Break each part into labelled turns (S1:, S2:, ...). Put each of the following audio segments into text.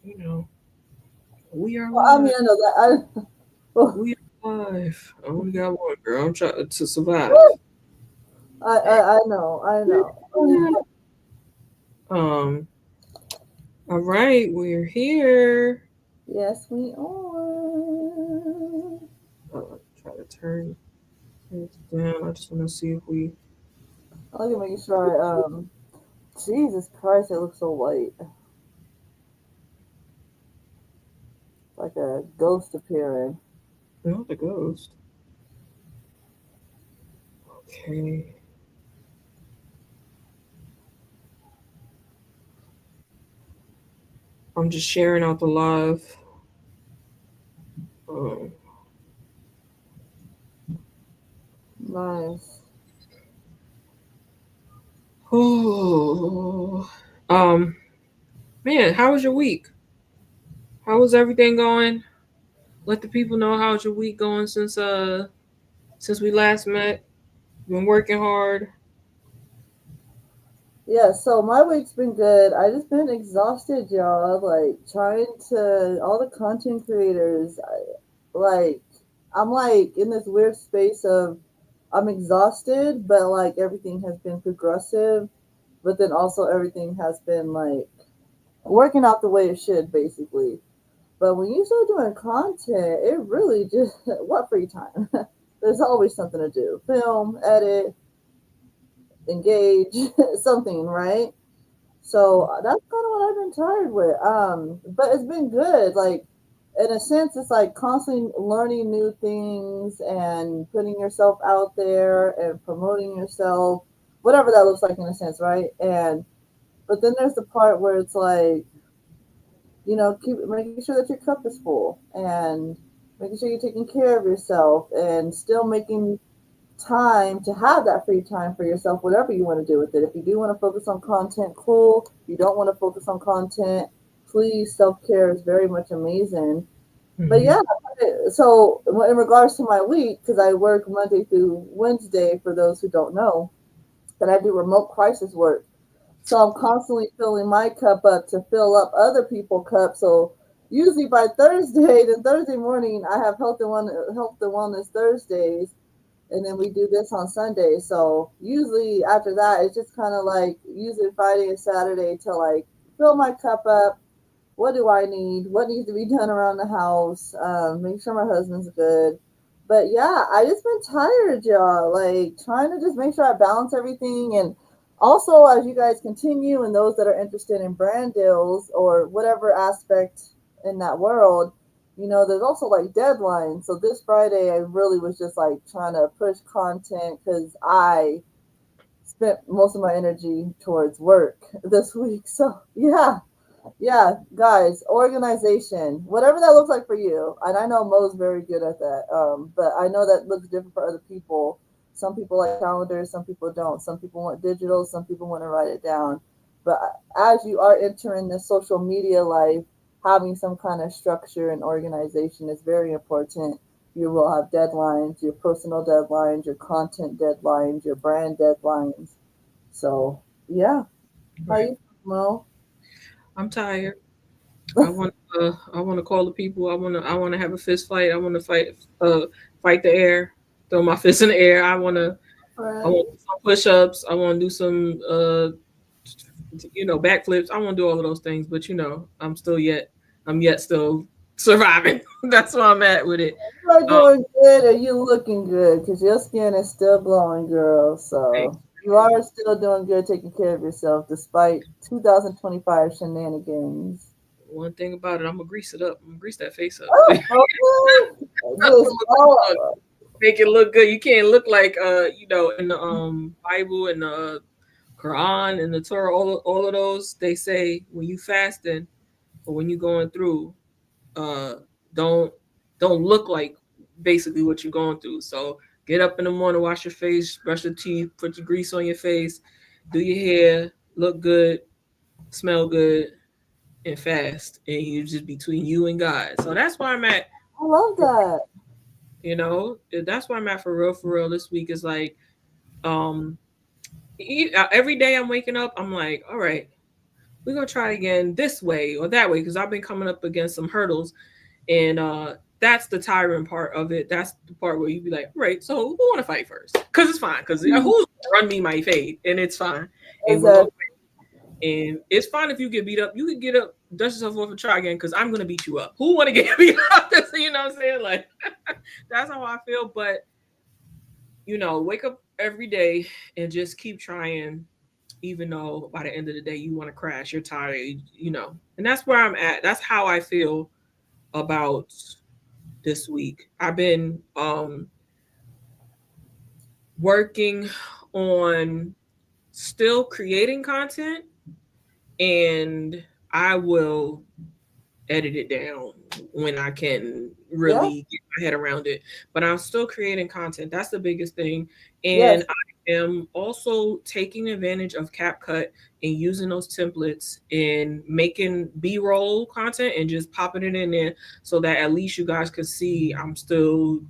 S1: you know, we are
S2: Well, I mean,
S1: live.
S2: I know that. Well,
S1: We are live. I only got one, girl. I'm trying to survive.
S2: I know, I know.
S1: Um. All right, we're here.
S2: Yes, we are.
S1: Try to turn it down. I just want to see if we.
S2: I like to make sure. Jesus Christ, it looks so white, like a ghost appearing.
S1: No, the ghost. Okay. I'm just sharing out the live. Um.
S2: Nice.
S1: Oh. Man, how was your week? How was everything going? Let the people know how's your week going since we last met. Been working hard.
S2: Yeah, so my week's been good. I just been exhausted, y'all. Like trying to all the content creators. Like I'm like in this weird space of I'm exhausted, but like everything has been progressive, but then also everything has been like working out the way it should, basically. But when you start doing content, it really just what free time. There's always something to do: film, edit, engage, something, right? So that's kind of what I've been tired with. But it's been good. Like in a sense, it's like constantly learning new things and putting yourself out there and promoting yourself, whatever that looks like in a sense, right? And but then there's the part where it's like, keep making sure that your cup is full and making sure you're taking care of yourself and still making time to have that free time for yourself, whatever you want to do with it. If you do want to focus on content, cool. If you don't want to focus on content, please, self care is very much amazing. But
S1: Hmm.
S2: yeah, so in regards to my week, because I work Monday through Wednesday, for those who don't know, that I do remote crisis work. So I'm constantly filling my cup up to fill up other people's cups. So usually by Thursday, then Thursday morning, I have health and wellness Thursdays, and then we do this on Sunday. So usually after that, it's just kind of like using Friday and Saturday to like fill my cup up. What do I need? What needs to be done around the house? Make sure my husband's good. But yeah, I just been tired, y'all. Like trying to just make sure I balance everything. And also, as you guys continue, and those that are interested in brand deals or whatever aspect in that world, there's also like deadlines. So this Friday, I really was just like trying to push content because I spent most of my energy towards work this week. So yeah, guys, organization, whatever that looks like for you. And I know Mo's very good at that. But I know that looks different for other people. Some people like calendars, some people don't. Some people want digital, some people want to write it down. But as you are entering the social media life, having some kind of structure and organization is very important. You will have deadlines, your personal deadlines, your content deadlines, your brand deadlines. So, yeah. How
S1: Right.
S2: you, Mo?
S1: I'm tired. I want to call the people. I want to have a fist fight. I want to fight the air. Throw my fist in the air. I
S2: Right.
S1: want to do some push-ups. I want to do some backflips. I want to do all of those things, but I'm yet still surviving. That's where I'm at with it.
S2: You are
S1: Um,
S2: doing good and you looking good because your skin is still glowing, girl.
S1: thanks.
S2: So you are still doing good taking care of yourself despite 2025 shenanigans.
S1: One thing about it, I'm gonna grease it up. I'm gonna grease that face up.
S2: Oh, okay. Just oh,
S1: Make it look good. You can't look like in the Bible and the Quran and the Torah, all of those, they say when you fasting or when you going through, uh don't don't look like basically what you're going through. So get up in the morning, wash your face, brush your teeth, put your grease on your face, do your hair, look good, smell good, and fast. And you just between you and God. So that's where I'm at.
S2: I love that.
S1: That's where I'm at for real. This week is like, every day I'm waking up, I'm like, all right, we're gonna try again this way or that way, because I've been coming up against some hurdles, and that's the tiring part of it. That's the part where you be like, right, so who want to fight first? Because it's fine. Because who's gonna run me my fade, and it's fine. And we're gonna, and it's fine if you get beat up. You can get up, dust yourself off, and try again. Because I'm gonna beat you up. Who want to get beat up? You know what I'm saying? Like that's how I feel. But wake up every day and just keep trying, even though by the end of the day you want to crash, you're tired, and that's where I'm at. That's how I feel about this week. I've been working on still creating content, and I will edit it down when I can really get my head around it. But I'm still creating content. That's the biggest thing. And I am also taking advantage of CapCut and using those templates and making B-roll content and just popping it in there so that at least you guys can see I'm still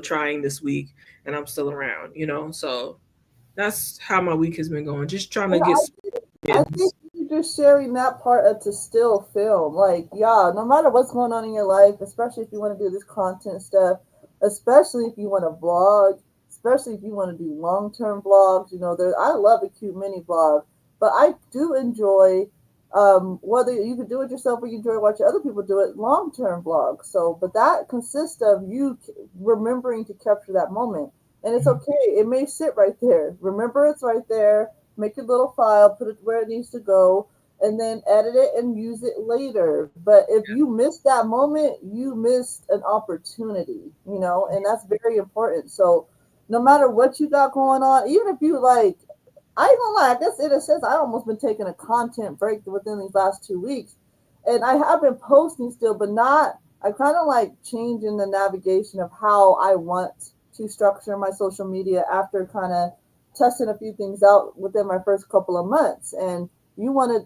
S1: trying this week and I'm still around, So that's how my week has been going. Just trying to get
S2: I think you're just sharing that part of to still film. Like, yeah, no matter what's going on in your life, especially if you want to do this content stuff, especially if you want to vlog, especially if you want to do long-term vlogs, I love a cute mini vlog, but I do enjoy whether you can do it yourself or you enjoy watching other people do it, long-term vlogs. So, but that consists of you remembering to capture that moment. And it's okay. It may sit right there. Remember, it's right there. Make a little file, put it where it needs to go, and then edit it and use it later. But if you miss that moment, you missed an opportunity, and that's very important. So no matter what you got going on, even if you like, I ain't gonna lie, I guess in a sense, I almost been taking a content break within these last 2 weeks. And I have been posting still, but not, I kind of like changing the navigation of how I want to structure my social media after kind of testing a few things out within my first couple of months. And you want to,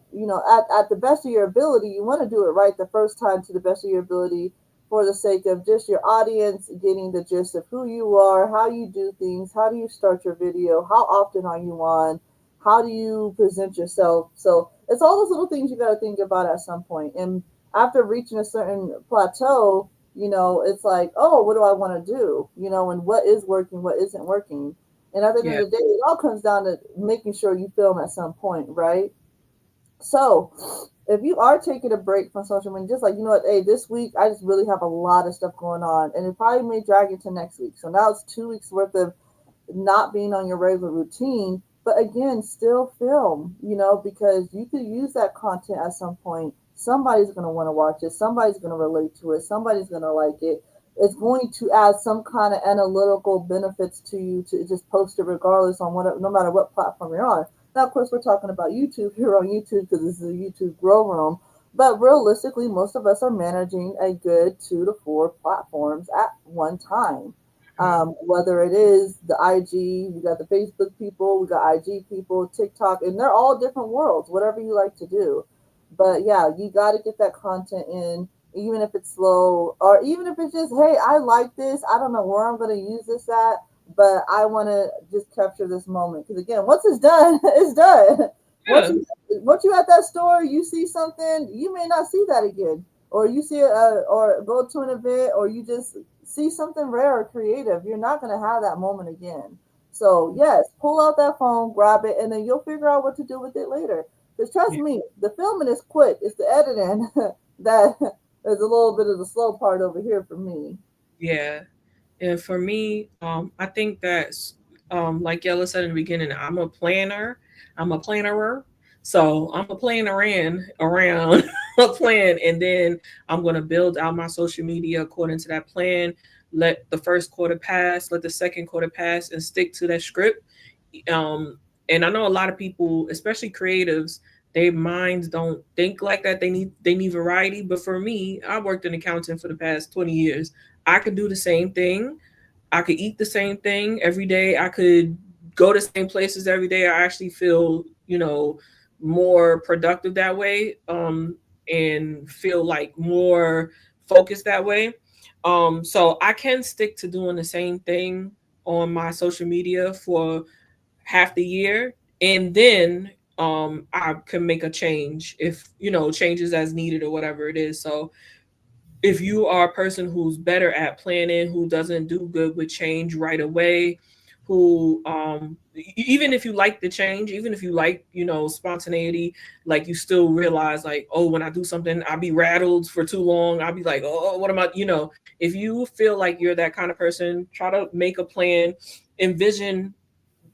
S2: at the best of your ability, you want to do it right the first time to the best of your ability for the sake of just your audience getting the gist of who you are, how you do things, how do you start your video, how often are you on, how do you present yourself. So it's all those little things you got to think about at some point. And after reaching a certain plateau, it's like, oh, what do I want to do? And what is working, what isn't working. And at the end of the day, it all comes down to making sure you film at some point, right? So if you are taking a break from social media, just like, hey, this week, I just really have a lot of stuff going on. And it probably may drag into next week. So now it's 2 weeks worth of not being on your regular routine. But again, still film, because you could use that content at some point. Somebody's going to want to watch it. Somebody's going to relate to it. Somebody's going to like it. It's going to add some kind of analytical benefits to you to just post it regardless on no matter what platform you're on. Now, of course, we're talking about YouTube here on YouTube because this is a YouTube grow room. But realistically, most of us are managing a good 2 to 4 platforms at one time. Whether it is the IG, we got the Facebook people, we got IG people, TikTok, and they're all different worlds, whatever you like to do. But yeah, you got to get that content in, even if it's slow, or even if it's just, hey, I like this. I don't know where I'm going to use this at, but I want to just capture this moment. Because again, once it's done, it's done. Yeah. Once you at that store, you see something, you may not see that again. Or you see it, or go to an event, or you just see something rare or creative. You're not going to have that moment again. So yes, pull out that phone, grab it, and then you'll figure out what to do with it later. Because trust me, the filming is quick. It's the editing that is a little bit of the slow part over here for me.
S1: Yeah. And for me, I think that's like Yella said in the beginning, I'm a planner. I'm a plannerer. So I'm a plan around a plan, and then I'm going to build out my social media according to that plan. Let the first quarter pass, let the second quarter pass, and stick to that script. And I know a lot of people, especially creatives, their minds don't think like that. They need variety. But for me, I worked in accounting for the past 20 years. I could do the same thing. I could eat the same thing every day. I could go to the same places every day. I actually feel, more productive that way, and feel like more focused that way. So I can stick to doing the same thing on my social media for half the year, and then I can make a change if, changes as needed or whatever it is. So if you are a person who's better at planning, who doesn't do good with change right away, who even if you like the change, even if you like, spontaneity, like you still realize like, oh, when I do something, I'll be rattled for too long. I'll be like, oh, what am I, if you feel like you're that kind of person, try to make a plan, envision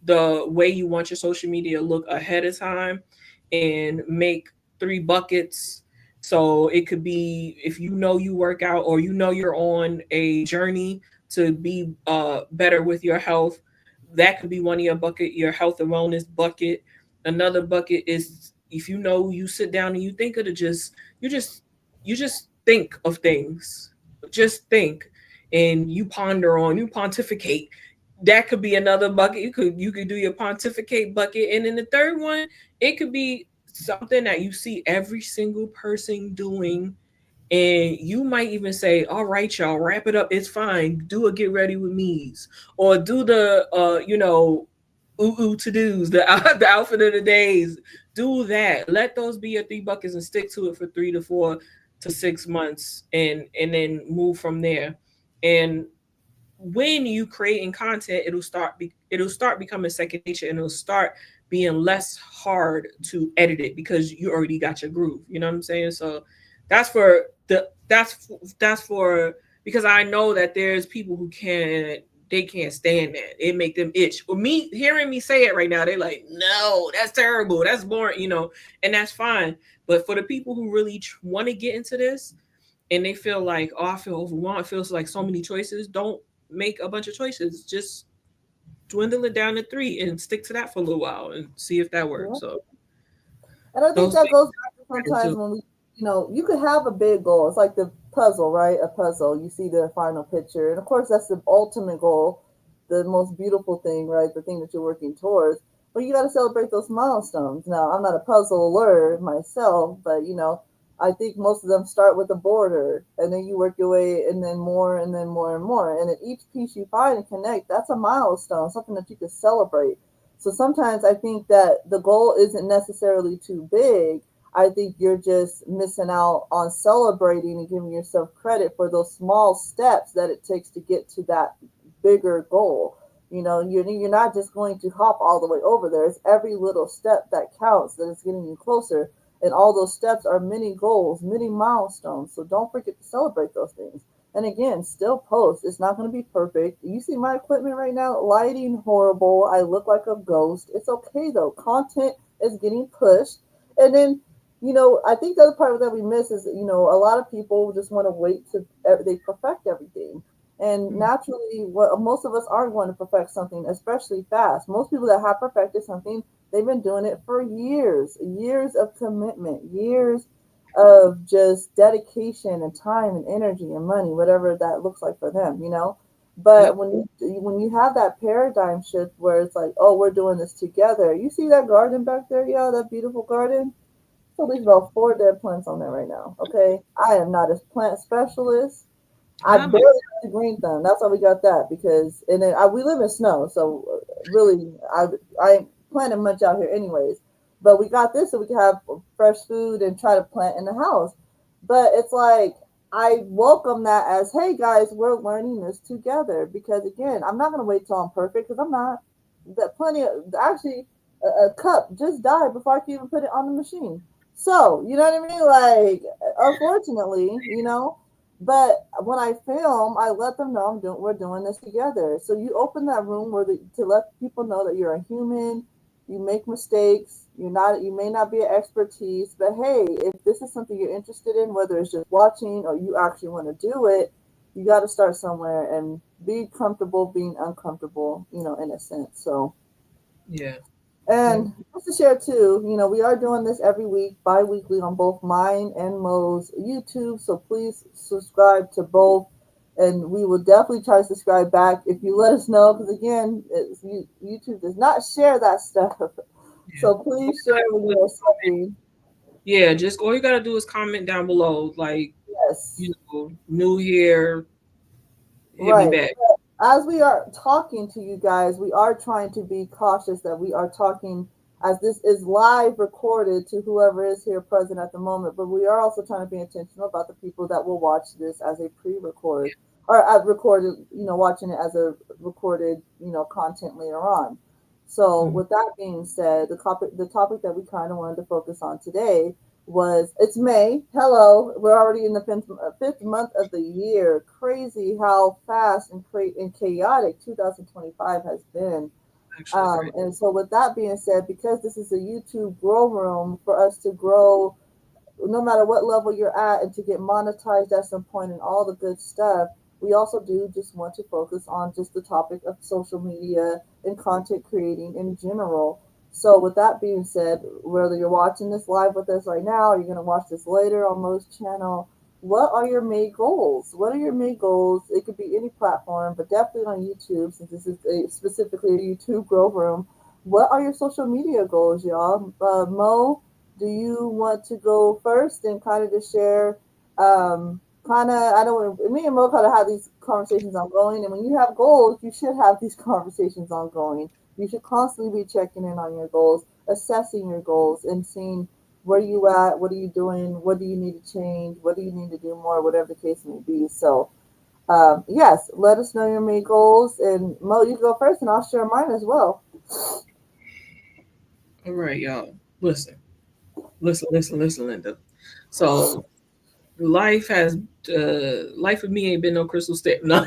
S1: the way you want your social media to look ahead of time, and make 3 buckets. So it could be, if you work out, or you're on a journey to be better with your health, that could be one of your bucket, your health and wellness bucket. Another bucket is, if you sit down and you think of you just think of things, just think, and you pontificate. That could be another bucket. You could do your pontificate bucket, and then the third one, it could be something that you see every single person doing, and you might even say, all right, y'all, wrap it up, it's fine, do a get ready with me's, or do the to do's, the the outfit of the days. Do that. Let those be your 3 buckets, and stick to it for 3 to 4 to 6 months, and then move from there. And when you creating content, it'll start becoming second nature, and it'll start being less hard to edit it, because you already got your groove. You know what I'm saying? So that's for the that's for because I know that there's people who can't stand that. It make them itch. Or me hearing me say it right now, they're like, no, that's terrible. That's boring, and that's fine. But for the people who really want to get into this, and they feel like, oh, I feel overwhelmed, it feels like so many choices, don't make a bunch of choices. Just dwindle it down to 3 and stick to that for a little while and see if that
S2: Yeah.
S1: works. So
S2: And I think
S1: those
S2: that
S1: things
S2: goes back to
S1: I
S2: sometimes
S1: do.
S2: when you could have a big goal. It's like the puzzle, right? A puzzle. You see the final picture. And of course, that's the ultimate goal, the most beautiful thing, right? The thing that you're working towards. But you got to celebrate those milestones. Now, I'm not a puzzler myself, but I think most of them start with a border, and then you work your way, and then more, and then more and more. And at each piece you find and connect, that's a milestone, something that you can celebrate. So sometimes I think that the goal isn't necessarily too big. I think you're just missing out on celebrating and giving yourself credit for those small steps that it takes to get to that bigger goal. You're not just going to hop all the way over there. It's every little step that counts, that is getting you closer. And all those steps are mini goals, mini milestones. So don't forget to celebrate those things. And again, still post. It's not going to be perfect. You see my equipment right now, lighting horrible. I look like a ghost. It's okay though. Content is getting pushed. And then, I think the other part that we miss is, a lot of people just want to wait to they perfect everything. And naturally, what most of us aren't going to perfect something, especially fast. Most people that have perfected something, they've been doing it for years, years of commitment, years of just dedication and time and energy and money, whatever that looks like for them. But
S1: Yep.
S2: when you have that paradigm shift where it's like, oh, we're doing this together. You see that garden back there, y'all? That beautiful garden. So there's about 4 dead plants on there right now. Okay, I am not a plant specialist. I
S1: I'm like,
S2: barely have the green thumb. That's why we got that because, and then we live in snow, so really, I ain't planting much out here anyways. But we got this so we can have fresh food and try to plant in the house. But it's like I welcome that as, hey guys, we're learning this together. Because again, I'm not gonna wait till I'm perfect because I'm not. That plenty of actually a cup just died before I could even put it on the machine. So you know what I mean? Like, unfortunately. But when I film, I let them know we're doing this together. So you open that room to let people know that you're a human. You make mistakes. You may not be an expertise, but hey, if this is something you're interested in, whether it's just watching or you actually want to do it, you got to start somewhere and be comfortable being uncomfortable. In a sense. So
S1: yeah. Yeah.
S2: and just to share too, we are doing this every week, bi-weekly on both mine and Mo's YouTube. So please subscribe to both. And we will definitely try to subscribe back if you let us know. Because again, YouTube does not share that stuff.
S1: Yeah.
S2: So please share when you are subbing.
S1: Yeah, just all you gotta do is comment down below, like,
S2: Yes.
S1: new here, hit me
S2: Right.
S1: back.
S2: As we are talking to you guys, we are trying to be cautious that we are talking as this is live recorded to whoever is here present at the moment. But we are also trying to be intentional about the people that will watch this as a pre-record or recorded, watching it as a recorded, content later on. So with that being said, the topic that we kind of wanted to focus on today was it's May. Hello, we're already in the fifth month of the year. Crazy how fast and chaotic 2025 has been. And so, with that being said, because this is a YouTube grow room for us to grow, no matter what level you're at, and to get monetized at some point and all the good stuff, we also do just want to focus on just the topic of social media and content creating in general. So, with that being said, whether you're watching this live with us right now or you're going to watch this later on Mo's channel, what are your May goals? What are your May goals? It could be any platform, but definitely on YouTube, since this is specifically a YouTube grow room. What are your social media goals, y'all? Mo, do you want to go first and kind of just share? I don't. Me and Mo kind of have these conversations ongoing, and when you have goals, you should have these conversations ongoing. You should constantly be checking in on your goals, assessing your goals, and seeing where you at, what are you doing, what do you need to change, what do you need to do more, whatever the case may be. So, yes, let us know your main goals, and Mo, you go first, and I'll share mine as well.
S1: All right, y'all. Listen, Linda. So life has life of me ain't been no crystal step. No.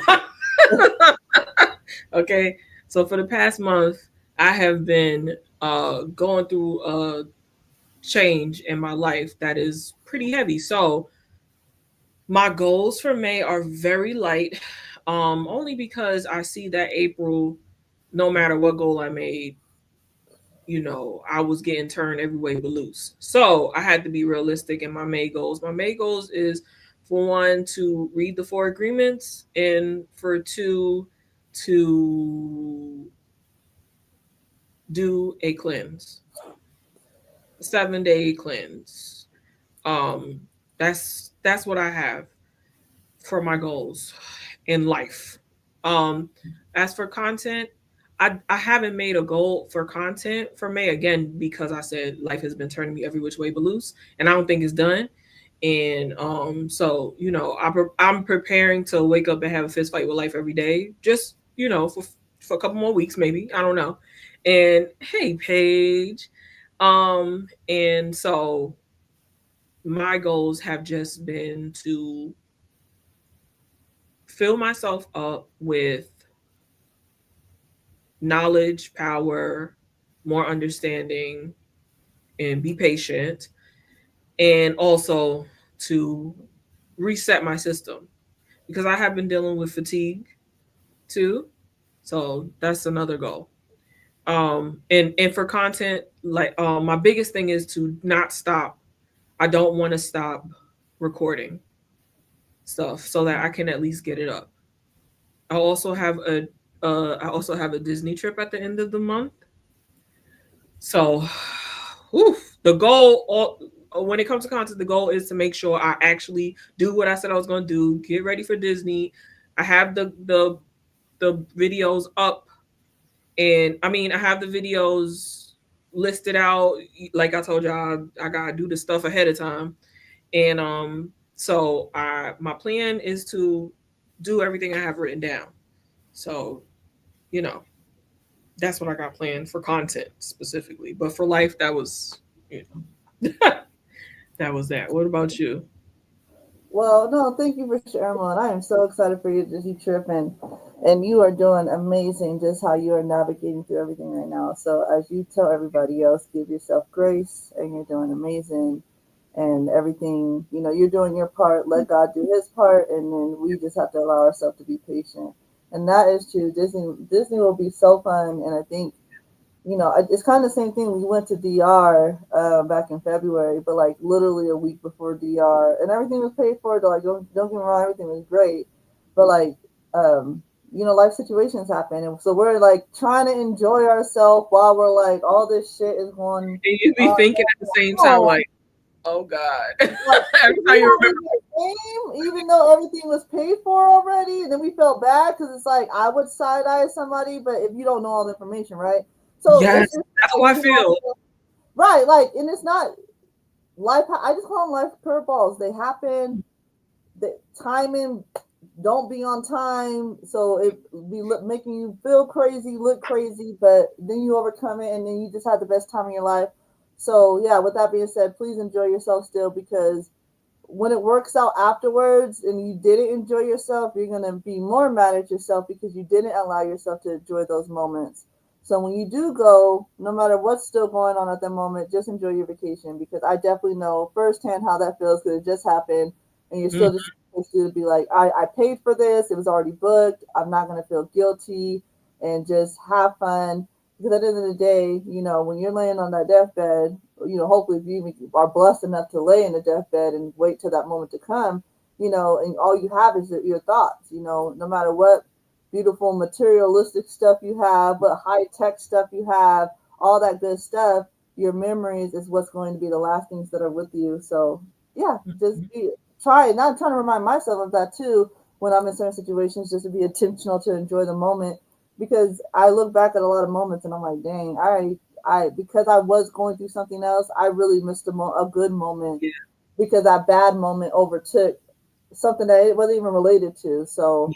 S1: Okay. So for the past month, I have been going through a change in my life that is pretty heavy. So my goals for May are very light, only because I see that April, no matter what goal I made, I was getting turned every way but loose. So I had to be realistic in my May goals. My May goals is for one to read the four agreements, and for two to do a cleanse, 7-day cleanse. Um, that's what I have for my goals in life. Um, as for content, I haven't made a goal for content for May again because I said life has been turning me every which way but loose, and I don't think it's done. And so I'm preparing to wake up and have a fist fight with life every day, just for a couple more weeks maybe, I don't know. And hey, Paige, and so my goals have just been to fill myself up with knowledge, power, more understanding, and be patient, and also to reset my system because I have been dealing with fatigue too. So that's another goal. And for content, like my biggest thing is to not stop. I don't want to stop recording stuff so that I can at least get it up. I also have a Disney trip at the end of the month. So, whew, the goal when it comes to content, the goal is to make sure I actually do what I said I was going to do. Get ready for Disney. I have the videos up, and I mean I have the videos listed out. Like I told y'all, I gotta do the stuff ahead of time, and so my plan is to do everything I have written down. So, you know, that's what I got planned for content specifically. But for life, that was, that was that. What about you?
S2: Well, no, thank you for sharing, Mo. I am so excited for you to trip, and you are doing amazing. Just how you are navigating through everything right now. So as you tell everybody else, give yourself grace, and you're doing amazing. And everything, you're doing your part. Let God do His part, and then we just have to allow ourselves to be patient. And that is true. Disney will be so fun, and I think it's kind of the same thing. We went to DR back in February, but like literally a week before DR, and everything was paid for. Like don't get me wrong, everything was great, but like life situations happen, and so we're like trying to enjoy ourselves while we're like all this shit is going
S1: And you be
S2: on.
S1: thinking at the same time, like, oh God.
S2: Like,
S1: Every time you remember.
S2: even though everything was paid for already, and then we felt bad because it's like I would side eye somebody, but if you don't know all the information, right? So
S1: Yes,
S2: it's just
S1: that's how I feel.
S2: right, like, and it's not life. I just call them life curveballs. They happen. The timing don't be on time, so it be making you feel crazy, look crazy, but then you overcome it, and then you just have the best time of your life. So yeah, with that being said, please enjoy yourself still, because when it works out afterwards and you didn't enjoy yourself, you're going to be more mad at yourself because you didn't allow yourself to enjoy those moments. So when you do go, no matter what's still going on at the moment, just enjoy your vacation, because I definitely know firsthand how that feels, because it just happened and you're still
S1: Mhm.
S2: just supposed to be like, I paid for this, it was already booked, I'm not going to feel guilty, and just have fun. Because at the end of the day, when you're laying on that deathbed, hopefully if you even are blessed enough to lay in the deathbed and wait till that moment to come, and all you have is your thoughts, no matter what beautiful materialistic stuff you have, what high tech stuff you have, all that good stuff, your memories is what's going to be the last things that are with you. So yeah, just try it. Now I'm trying to remind myself of that too when I'm in certain situations, just to be intentional to enjoy the moment, because I look back at a lot of moments and I'm like, dang, I because I was going through something else, I really missed a good moment
S1: Yeah.
S2: because that bad moment overtook something that it wasn't even related to. So,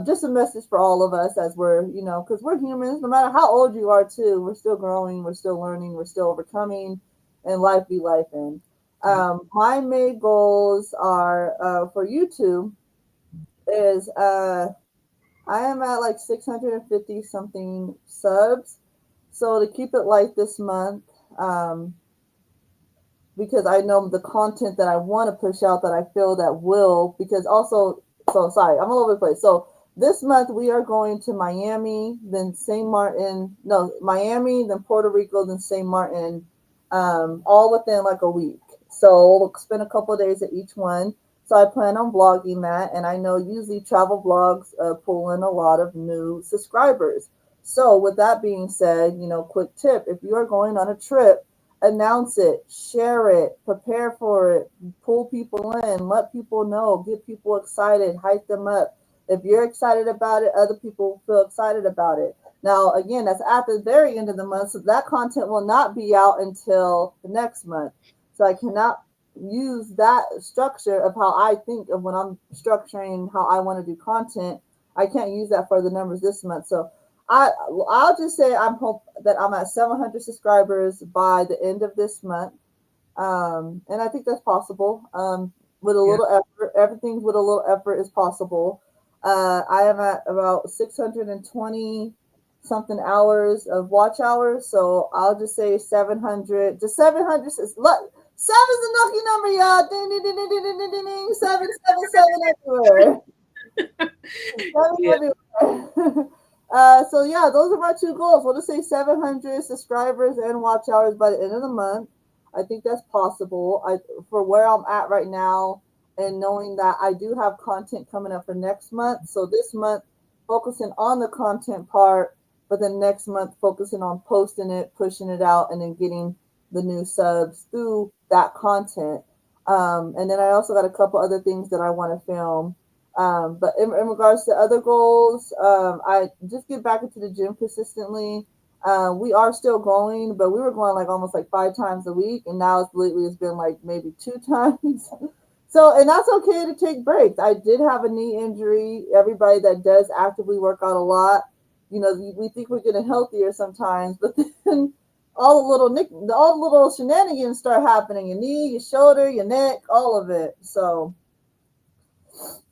S2: just a message for all of us as we're, because we're humans, no matter how old you are, too, we're still growing, we're still learning, we're still overcoming, and life be life in.
S1: Yeah.
S2: My main goals are for YouTube is I am at like 650 something subs. So to keep it light this month, um, because I know the content that I want to push out that I feel that will, because also, so sorry, I'm all over the place. So this month we are going to Miami, then St. Martin, no, Miami, then Puerto Rico, then St. Martin, all within like a week. So we'll spend a couple of days at each one. So I plan on vlogging that, and I know usually travel vlogs pull in a lot of new subscribers. So with that being said, quick tip: if you are going on a trip, announce it, share it, prepare for it, pull people in, let people know, get people excited, hype them up. If you're excited about it, other people feel excited about it. Now, again, that's at the very end of the month, so that content will not be out until the next month. So I cannot use that structure of how I think of when I'm structuring how I want to do content. I can't use that for the numbers this month. So I I'll just say I'm hope that I'm at 700 subscribers by the end of this month, and I think that's possible. With a
S1: Yeah.
S2: little effort, everything with a little effort is possible. I am at about 620 something hours of watch hours, so I'll just say 700. Just 700 is look. Seven's a lucky number, y'all. Ding, ding, ding, ding, ding, ding, ding, ding. 777 everywhere. Seven
S1: Yeah.
S2: everywhere. So yeah, those are my two goals. We'll just say 700 subscribers and watch hours by the end of the month. I think that's possible. For where I'm at right now, and knowing that I do have content coming up for next month. So this month focusing on the content part, but then next month focusing on posting it, pushing it out, and then getting the new subs through that content. And then I also got a couple other things that I want to film, but in regards to other goals, I just get back into the gym consistently. We are still going, but we were going like almost like 5 times a week, and now it's been like maybe 2 times. So, and that's okay to take breaks. I did have a knee injury. Everybody that does actively work out a lot, we think we're getting healthier sometimes, but then all the little shenanigans start happening. Your knee, your shoulder, your neck, all of it. So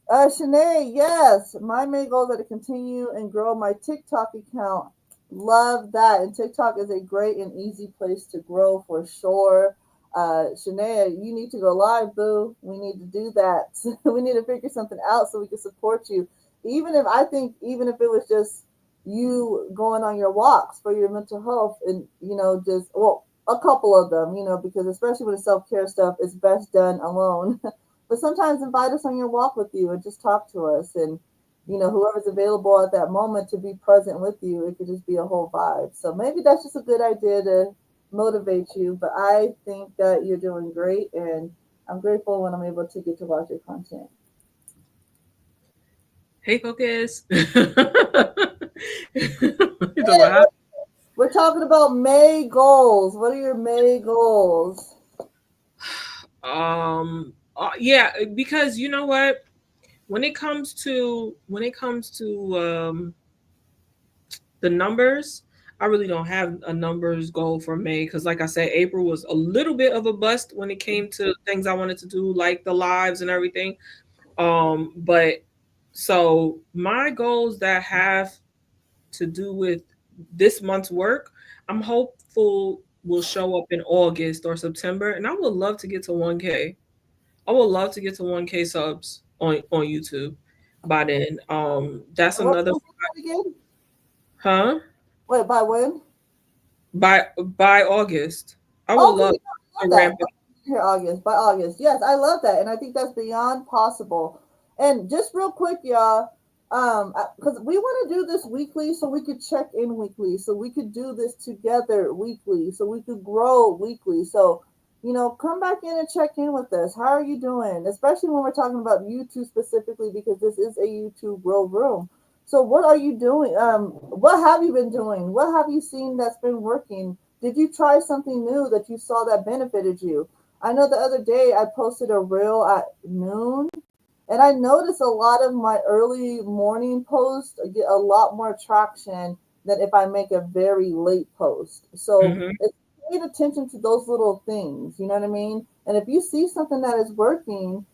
S2: Shanae, yes, my main goals are to continue and grow my TikTok account. Love that. And TikTok is a great and easy place to grow for sure. Shanae, you need to go live, boo. We need to do that. We need to figure something out so we can support you. Even if it was just you going on your walks for your mental health, and, just, well, a couple of them, because especially with the self care stuff, it's best done alone. But sometimes invite us on your walk with you and just talk to us, and whoever's available at that moment to be present with you, it could just be a whole vibe. So maybe that's just a good idea to motivate you. But I think that you're doing great, and I'm grateful when I'm able to get to watch your content.
S1: Hey, Focus. You know what happened?
S2: We're talking about May goals. What are your May goals?
S1: Yeah, because you know what, when it comes to the numbers, I really don't have a numbers goal for May because, like I said, April was a little bit of a bust when it came to things I wanted to do, like the lives and everything. But so my goals that have to do with this month's work, I'm hopeful will show up in August or September, and I would love to get to 1K. I would love to get to 1K subs on YouTube by then. That's
S2: What
S1: another,
S2: was that again?
S1: huh?
S2: Wait, by when?
S1: By August, I would
S2: Okay,
S1: love
S2: I
S1: to
S2: love
S1: ramp
S2: that.
S1: it.
S2: Here, August, by August. Yes, I love that, and I think that's beyond possible. And just real quick, y'all, because we want to do this weekly, so we could check in weekly, so we could do this together weekly, so we could grow weekly. So, come back in and check in with us. How are you doing? Especially when we're talking about YouTube specifically, because this is a YouTube grow room. So, what are you doing? What have you been doing? What have you seen that's been working? Did you try something new that you saw that benefited you? I know the other day I posted a reel at noon, and I noticed a lot of my early morning posts get a lot more traction than if I make a very late post. So
S1: Hmm.
S2: it's paying attention to those little things, you know what I mean? And if you see something that is working,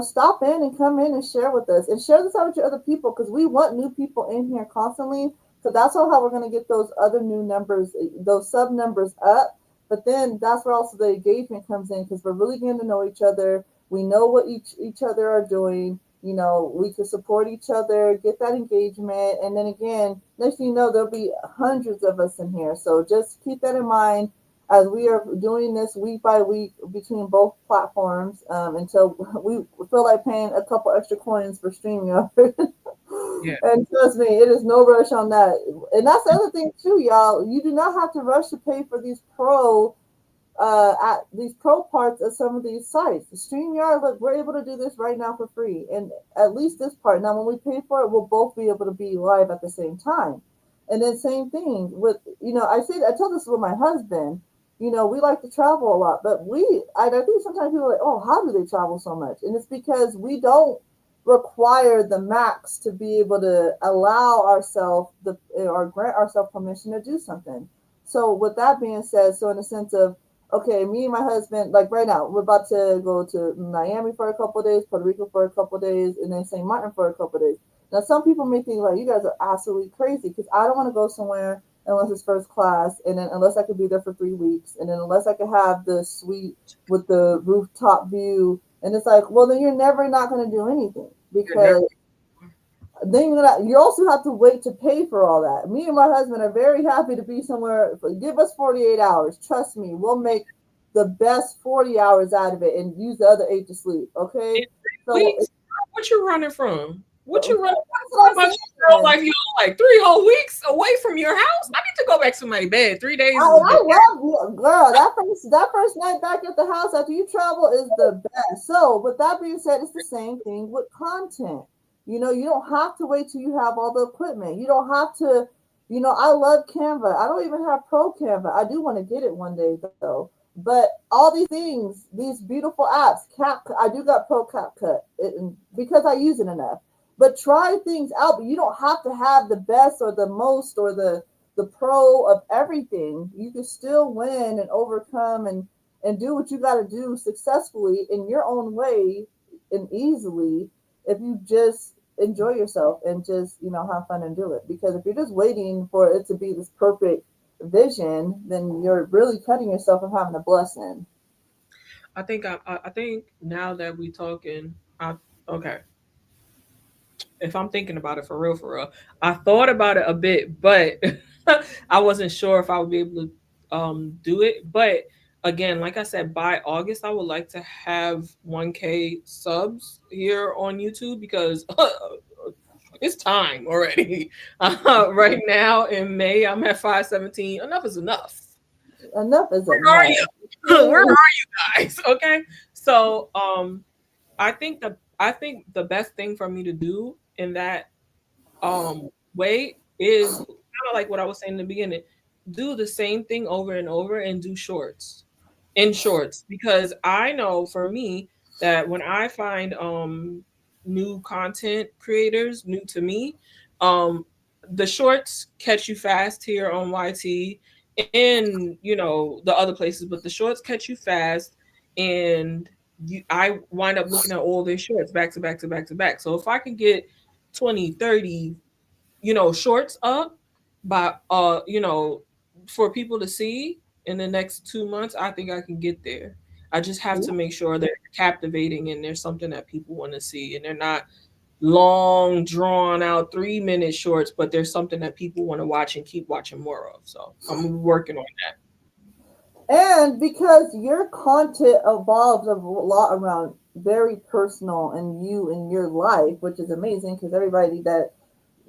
S2: stop in and come in and share with us and share this out with your other people because we want new people in here constantly. So that's how we're going to get those other new numbers, those sub numbers up. But then that's where also the engagement comes in because we're really getting to know each other. We know what each other are doing. We can support each other, get that engagement, and then again, next thing you know, there'll be hundreds of us in here. So just keep that in mind as we are doing this week by week between both platforms until we feel like paying a couple extra coins for StreamYard.
S1: Yeah.
S2: And trust me, it is no rush on that. And that's the other thing too, y'all. You do not have to rush to pay for these at these pro parts of some of these sites. The StreamYard, look, we're able to do this right now for free. And at least this part. Now, when we pay for it, we'll both be able to be live at the same time. And then same thing with, I tell this with my husband, we like to travel a lot, but I think sometimes people are like, oh, how do they travel so much? And it's because we don't require the max to be able to allow ourselves or grant ourselves permission to do something. So with that being said, so in the sense of okay, me and my husband, like right now, we're about to go to Miami for a couple of days, Puerto Rico for a couple of days, and then St. Martin for a couple of days. Now, some people may think like you guys are absolutely crazy because I don't want to go somewhere unless it's first class, and then unless I could be there for 3 weeks, and then unless I could have the suite with the rooftop view, and it's like, well, then you're never not going to do anything
S1: You're never.
S2: because then you also have to wait to pay for all that. Me and my husband are very happy to be somewhere. Give us 48 hours. Trust me, we'll make the best 40 hours out of it and use the other 8 to sleep.
S1: In
S2: Okay. So
S1: weeks? What you running from? What you running
S2: that's
S1: from?
S2: what
S1: Talking
S2: I'm
S1: about your girl
S2: saying.
S1: like you like 3 whole weeks away from your house? I need to go back to my bed. 3 days is
S2: I
S1: good.
S2: love girl. That first night back at the house after you travel is the best. So with that being said, it's the same thing with content. You don't have to wait till you have all the equipment. You don't have to. I love Canva. I don't even have Pro Canva. I do want to get it one day though. But all these things, these beautiful apps, I do got Pro CapCut because I use it enough. But try things out. But you don't have to have the best or the most or the pro of everything. You can still win and overcome and do what you got to do successfully in your own way and easily if you just enjoy yourself and just have fun and do it. Because if you're just waiting for it to be this perfect vision, then you're really cutting yourself from having a blessing.
S1: I think now that we talking, okay. If I'm thinking about it for real, I thought about it a bit, but I wasn't sure if I would be able to do it. But again, like I said, by August, I would like to have 1K subs here on YouTube because it's time already. Right now in May, I'm at 517. Enough is enough.
S2: Enough is
S1: Where are
S2: enough.
S1: you? Where are you guys? Okay. So I think the best thing for me to do in that way is kind of like what I was saying in the beginning. do the same thing over and over and do shorts in shorts, because I know for me that when I find new content creators new to me, um the shorts catch you fast here on YT and the other places, but the shorts catch you fast, and I wind up looking at all their shorts back to back to back to back. So if I can get 20, 30, shorts up by for people to see in the next 2 months, I think I can get there. I just have to make sure they're captivating and there's something that people want to see, and they're not long drawn out 3-minute shorts, but there's something that people want to watch and keep watching more of. So I'm working on that.
S2: And because your content evolves a lot around very personal and you and your life, which is amazing because everybody that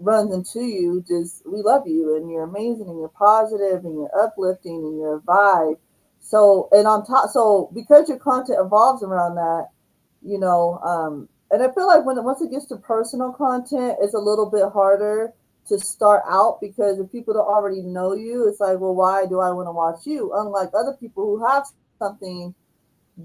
S2: runs into you just we love you and you're amazing and you're positive and you're uplifting and you're a vibe. So and on top, so because your content evolves around that, and I feel like once it gets to personal content, it's a little bit harder to start out because if people don't already know you, it's like, well, why do I want to watch you? Unlike other people who have something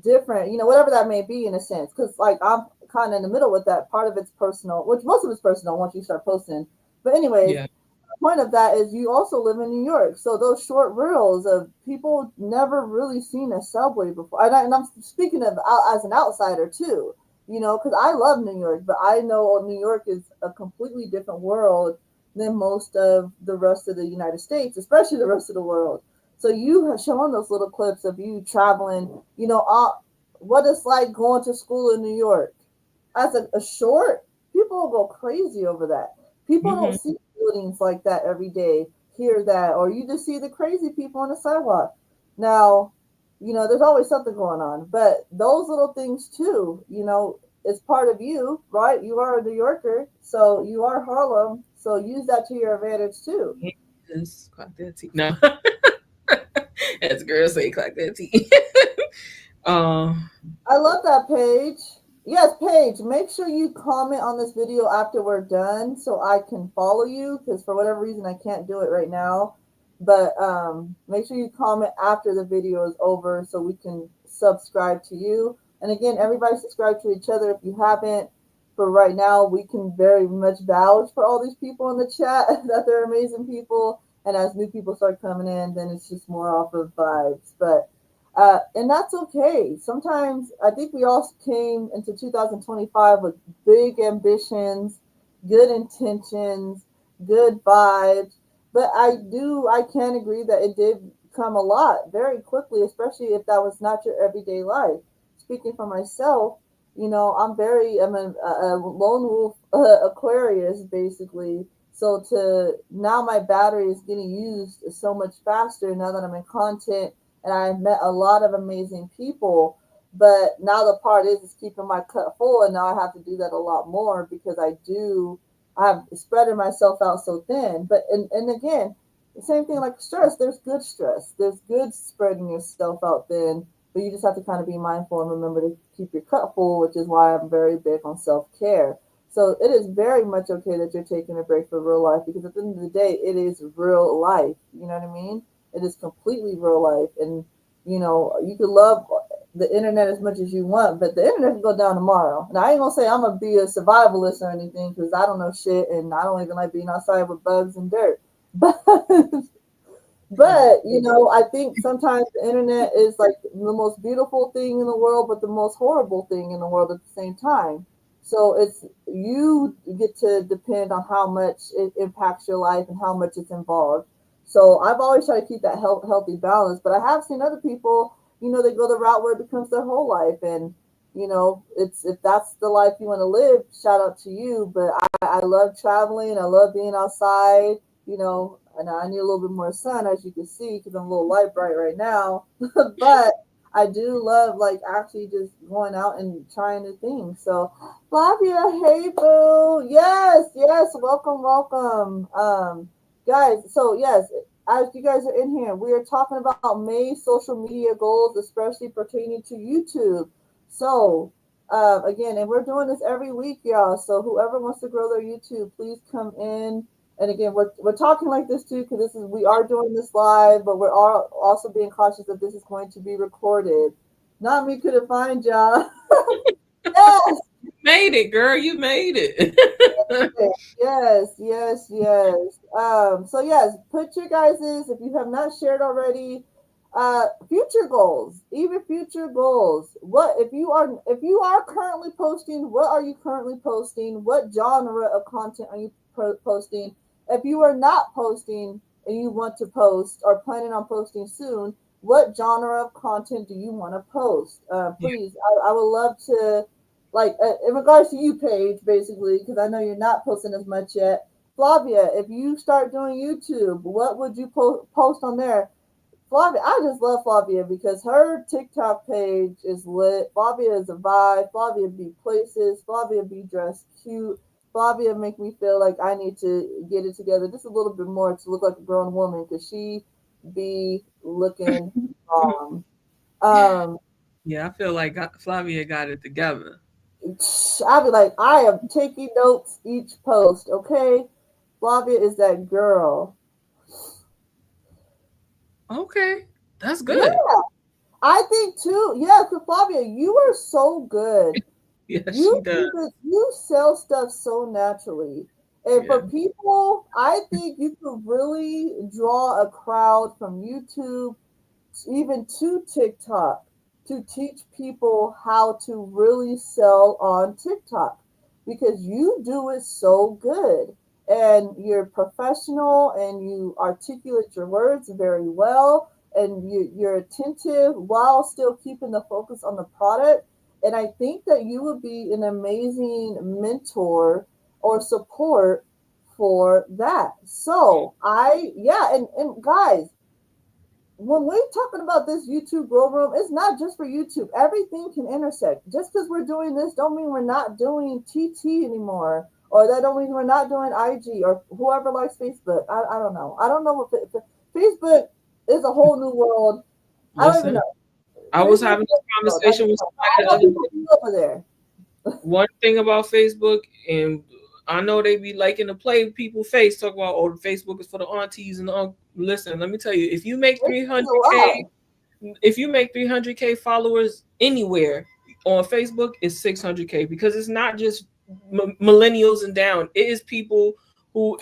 S2: different, whatever that may be in a sense. Because like I'm kind of in the middle with that. Part of it's personal, which most of it's personal once you start posting. But anyways,
S1: Yeah.
S2: the point of that is you also live in New York, so those short reels of people never really seen a subway before. And I'm speaking of as an outsider too, because I love New York, but I know New York is a completely different world than most of the rest of the United States, especially the rest of the world. So you have shown those little clips of you traveling, what it's like going to school in New York. As a short, people will go crazy over that. People don't
S1: Hmm.
S2: see buildings like that every day, hear that, or you just see the crazy people on the sidewalk. Now, there's always something going on, but those little things too, it's part of you, right? You are a New Yorker, so you are Harlem, so use that to your advantage too.
S1: Yes, clock that tea. No, as girls say, clock that tea. um,
S2: I love that page. Yes, Paige, make sure you comment on this video after we're done so I can follow you because for whatever reason I can't do it right now. But make sure you comment after the video is over so we can subscribe to you. And again, everybody subscribe to each other if you haven't. For right now, we can very much vouch for all these people in the chat that they're amazing people. And as new people start coming in, then it's just more off of vibes. But and that's okay. Sometimes I think we all came into 2025 with big ambitions, good intentions, good vibes. But I can agree that it did come a lot very quickly, especially if that was not your everyday life. Speaking for myself, I'm a lone wolf Aquarius, basically. So to now my battery is getting used so much faster now that I'm in content and I've met a lot of amazing people. But now the part is keeping my cup full, and now I have to do that a lot more because I have spreading myself out so thin. But and again, the same thing like stress. There's good stress. There's good spreading yourself out thin, but you just have to kind of be mindful and remember to keep your cup full, which is why I'm very big on self care. So it is very much okay that you're taking a break for real life because at the end of the day, it is real life. You know what I mean? It is completely real life. And, you can love the internet as much as you want, but the internet can go down tomorrow. And I ain't going to say I'm going to be a survivalist or anything because I don't know shit and I don't even like being outside with bugs and dirt. But I think sometimes the internet is like the most beautiful thing in the world, but the most horrible thing in the world at the same time. So it's you get to depend on how much it impacts your life and how much it's involved. So I've always tried to keep that healthy balance, but I have seen other people, they go the route where it becomes their whole life, and it's if that's the life you want to live, shout out to you. But I love traveling, I love being outside, and I need a little bit more sun, as you can see, because I'm a little light bright right now. But I do love like actually just going out and trying new things. So, Flavia, hey boo, yes, yes, welcome, welcome, guys. So yes, as you guys are in here, we are talking about May social media goals, especially pertaining to YouTube. So, again, and we're doing this every week, y'all. So whoever wants to grow their YouTube, please come in And again, we're talking like this too because we are doing this live, but we're all also being cautious that this is going to be recorded. Not me couldn't find y'all. Yes,
S1: Made it, girl. You made it.
S2: yes. So yes, put your guys's if you have not shared already, future goals, even future goals. What if you are currently posting? What are you currently posting? What genre of content are you posting? If you are not posting and you want to post or planning on posting soon, what genre of content do you want to post?
S1: Yeah.
S2: Please, I would love to like in regards to you, Paige, basically, because I know you're not posting as much yet. Flavia, if you start doing YouTube, what would you post on there? Flavia, I just love Flavia because her TikTok page is lit. Flavia is a vibe. Flavia be places. Flavia be dressed cute. Flavia make me feel like I need to get it together just a little bit more to look like a grown woman because she be looking wrong. Um,
S1: Yeah, I feel like Flavia got it together.
S2: I'll be like, I am taking notes each post, okay? Flavia is that girl.
S1: Okay, that's
S2: Yeah,
S1: good.
S2: I think too. Yeah, because Flavia, you are so good.
S1: Yeah, she
S2: You
S1: does.
S2: keep it, you sell stuff so naturally. And
S1: Yeah.
S2: for people, I think you could really draw a crowd from YouTube even to TikTok to teach people how to really sell on TikTok because you do it so good and you're professional and you articulate your words very well and you're attentive while still keeping the focus on the product. And I think that you would be an amazing mentor or support for that. So yeah, and guys, when we're talking about this YouTube grow room, it's not just for YouTube. Everything can intersect. Just because we're doing this, don't mean we're not doing TT anymore, or that don't mean we're not doing IG or whoever likes Facebook. I don't know. I don't know what Facebook is a whole new world. I don't even
S1: Listen,
S2: know.
S1: I was
S2: Facebook
S1: having
S2: is a
S1: this
S2: whole new world.
S1: conversation with
S2: I
S1: somebody the
S2: know
S1: other
S2: people
S1: day.
S2: be over there.
S1: One thing about Facebook, and I know they be liking to play people face, talk about, oh, Facebook is for the aunties and the listen, let me tell you, if you make
S2: It's a
S1: 300K,
S2: lot.
S1: if you make 300K followers anywhere on Facebook, it's 600K because it's not just millennials and down. It is people who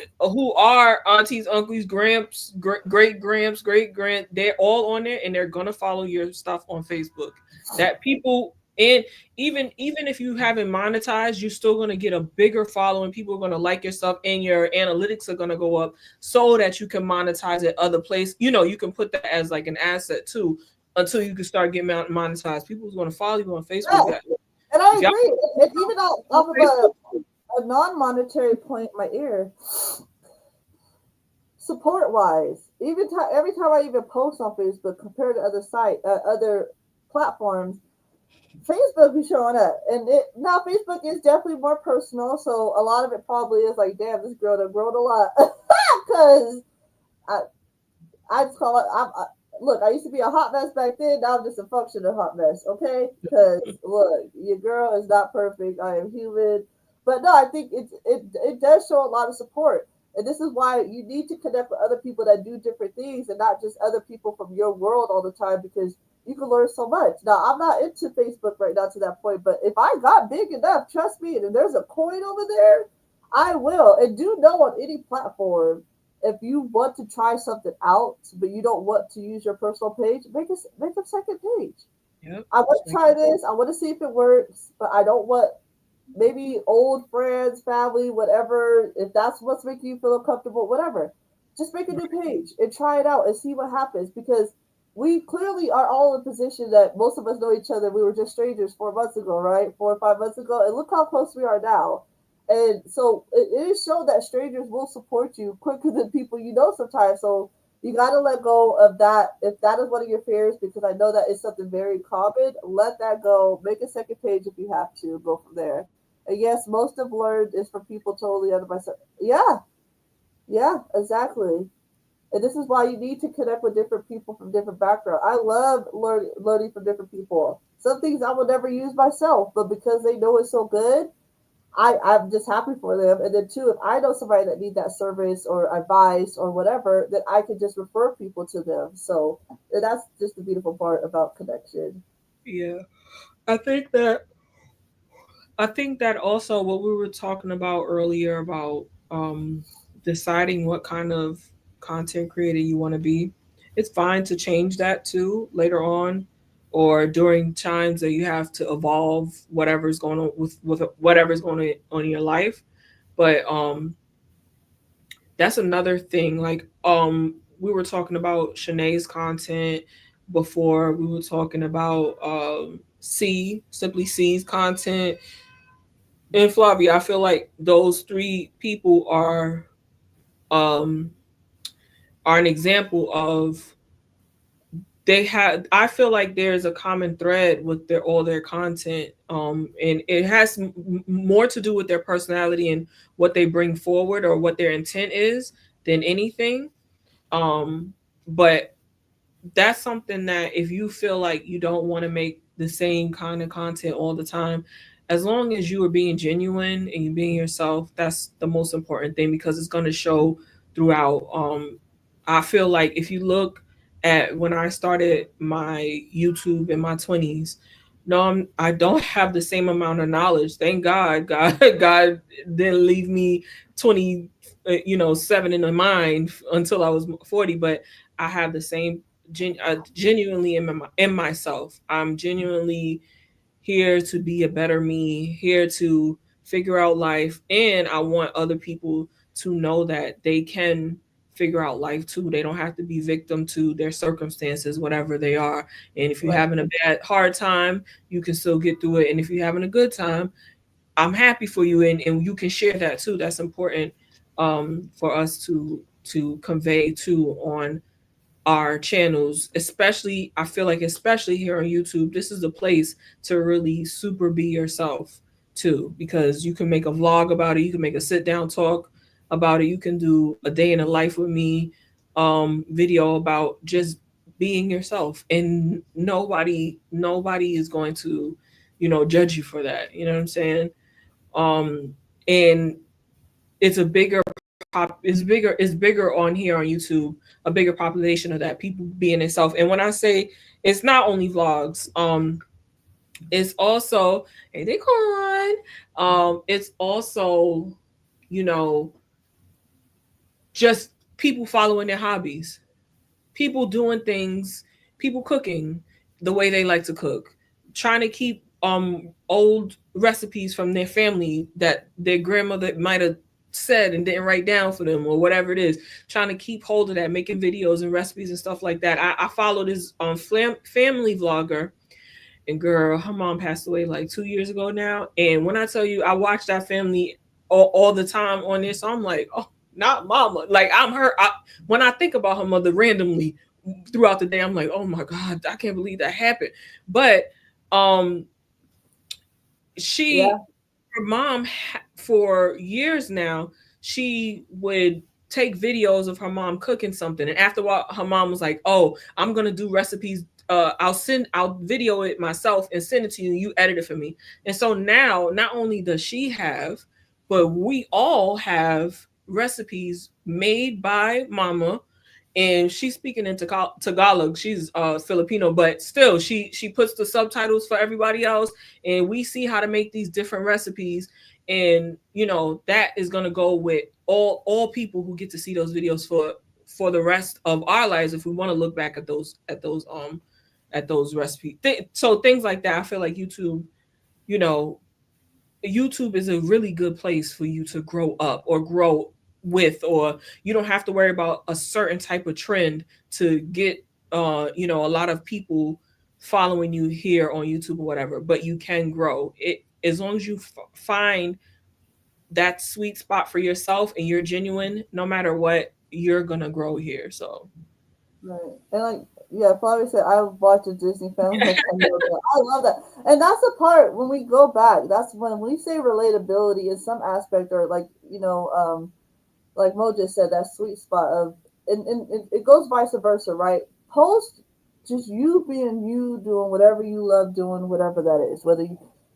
S1: are aunties, uncles, gramps, great gramps, great grand. They're all on there and they're gonna follow your stuff on Facebook. That people and even if you haven't monetized, you're still gonna get a bigger following. People are gonna like your stuff, and your analytics are gonna go up so that you can monetize it other place. You know, you can put that as like an asset too until you can start getting monetized. People's gonna follow you on Facebook.
S2: Yes, and I
S1: If y'all
S2: agree. And even
S1: on
S2: off of
S1: Facebook,
S2: a non-monetary point, my ear. Support wise, every time I even post on Facebook compared to other platforms, Facebook be showing up, and it now Facebook is definitely more personal, so a lot of it probably is like, damn, this girl done grown a lot, because I I just call it. Look, I used to be a hot mess back then. Now I'm just a functional hot mess. Okay, because look, your girl is not perfect. I am human, but no, I think it does show a lot of support, and this is why you need to connect with other people that do different things, and not just other people from your world all the time because you can learn so much. Now, I'm not into Facebook right now to that point, but if I got big enough, trust me, and there's a coin over there, I will. And do know on any platform if you want to try something out, but you don't want to use your personal page, make a second page.
S1: yep,
S2: I
S1: just
S2: want to
S1: make
S2: try this. I want to see if it works, but I don't want maybe old friends, family, whatever. If that's what's making you feel uncomfortable, whatever, just make a new page and try it out and see what happens because we clearly are all in a position that most of us know each other. We were just strangers 4 months ago, right? 4 or 5 months ago, and look how close we are now. And so it is shown that strangers will support you quicker than people you know sometimes. So you got to let go of that. If that is one of your fears, because I know that is something very common, let that go. Make a second page if you have to. Go from there. And yes, most of learned is for people totally under myself. Yeah, yeah, exactly. And this is why you need to connect with different people from different backgrounds. I love learning from different people. Some things I will never use myself, but because they know it's so good, I'm just happy for them. And then too, if I know somebody that need that service or advice or whatever, then I could just refer people to them. So that's just the beautiful part about connection.
S1: Yeah. I think that I think that also what we were talking about earlier about deciding what kind of content creator you want to be. It's fine to change that too later on or during times that you have to evolve whatever's going on with whatever's going on in your life. But that's another thing. Like we were talking about Shanae's content before. We were talking about Simply C's content. And Flavia, I feel like those three people um are an example of they have. I feel like there's a common thread with their all their content, and it has more to do with their personality and what they bring forward or what their intent is than anything. um but that's something that if you feel like you don't want to make the same kind of content all the time, as long as you are being genuine and you being yourself, that's the most important thing because it's going to show throughout. I feel like if you look at when I started my YouTube in my 20s, no, I don't have the same amount of knowledge. Thank God. God didn't leave me 20, 7 in the mind until I was 40, but I have the same genuinely in myself. I'm genuinely here to be a better me, here to figure out life, and I want other people to know that they can figure out life too. They don't have to be victim to their circumstances, whatever they are. And if you're
S2: Right.
S1: having a hard time, you can still get through it. And if you're having a good time, I'm happy for you, and you can share that too. That's important for us to convey too on our channels, especially I feel like especially here on YouTube, this is a place to really super be yourself too, because you can make a vlog about it, you can make a sit down talk about it, you can do a day in the life with me video about just being yourself, and nobody is going to judge you for that, you know what I'm saying? And it's a bigger it's bigger on here on YouTube, a bigger population of that, people being itself. And when I say it's not only vlogs, it's also, hey, they on, it's also, you know, just people following their hobbies, people doing things, people cooking the way they like to cook, trying to keep old recipes from their family that their grandmother might have said and didn't write down for them or whatever it is, trying to keep hold of that, making videos and recipes and stuff like that. I follow this family vlogger, and girl, her mom passed away like 2 years ago now, and when I tell you I watch that family all the time on this, so I'm like, oh, not mama, like I'm her. When I think about her mother randomly throughout the day, I'm like, oh my god, I can't believe that happened. But um she
S2: Yeah.
S1: her mom for years now, she would take videos of her mom cooking something, and after a while her mom was like, oh, I'm gonna do recipes, I'll video it myself and send it to you, you edit it for me. And so now not only does she have, but we all have recipes made by mama, and she's speaking in Tagalog. She's Filipino, but still, she puts the subtitles for everybody else, and we see how to make these different recipes. And that is gonna go with all people who get to see those videos for the rest of our lives if we want to look back at those recipes. So things like that, I feel like you know, YouTube is a really good place for you to grow up or grow with, or you don't have to worry about a certain type of trend to get a lot of people following you here on YouTube or whatever, but you can grow it as long as you find that sweet spot for yourself and you're genuine. No matter what, you're gonna grow here. So
S2: Right. And like, yeah, Flavia said, I watched a Disney family like 10 years ago. I love that. And that's the part when we go back, that's when we say relatability in some aspect, or like, like Mo just said, that sweet spot of, and it goes vice versa, right? Post just you being you, doing whatever you love doing, whatever that is, whether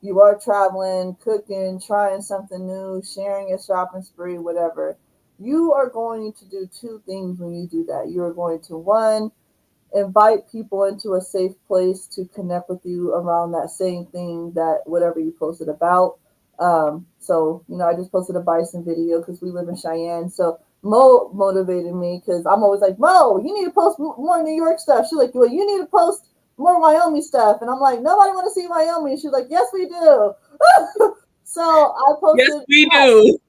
S2: you are traveling, cooking, trying something new, sharing your shopping spree, whatever, you are going to do two things when you do that. You are going to, one, invite people into a safe place to connect with you around that same thing, that whatever you posted about. So, I just posted a bison video because we live in Cheyenne. So Mo motivated me because I'm always like, Mo, you need to post more New York stuff. She's like, well, you need to post more Wyoming stuff. And I'm like, nobody want to see Wyoming. She's like, yes, we do. So I posted.
S1: Yes, we do.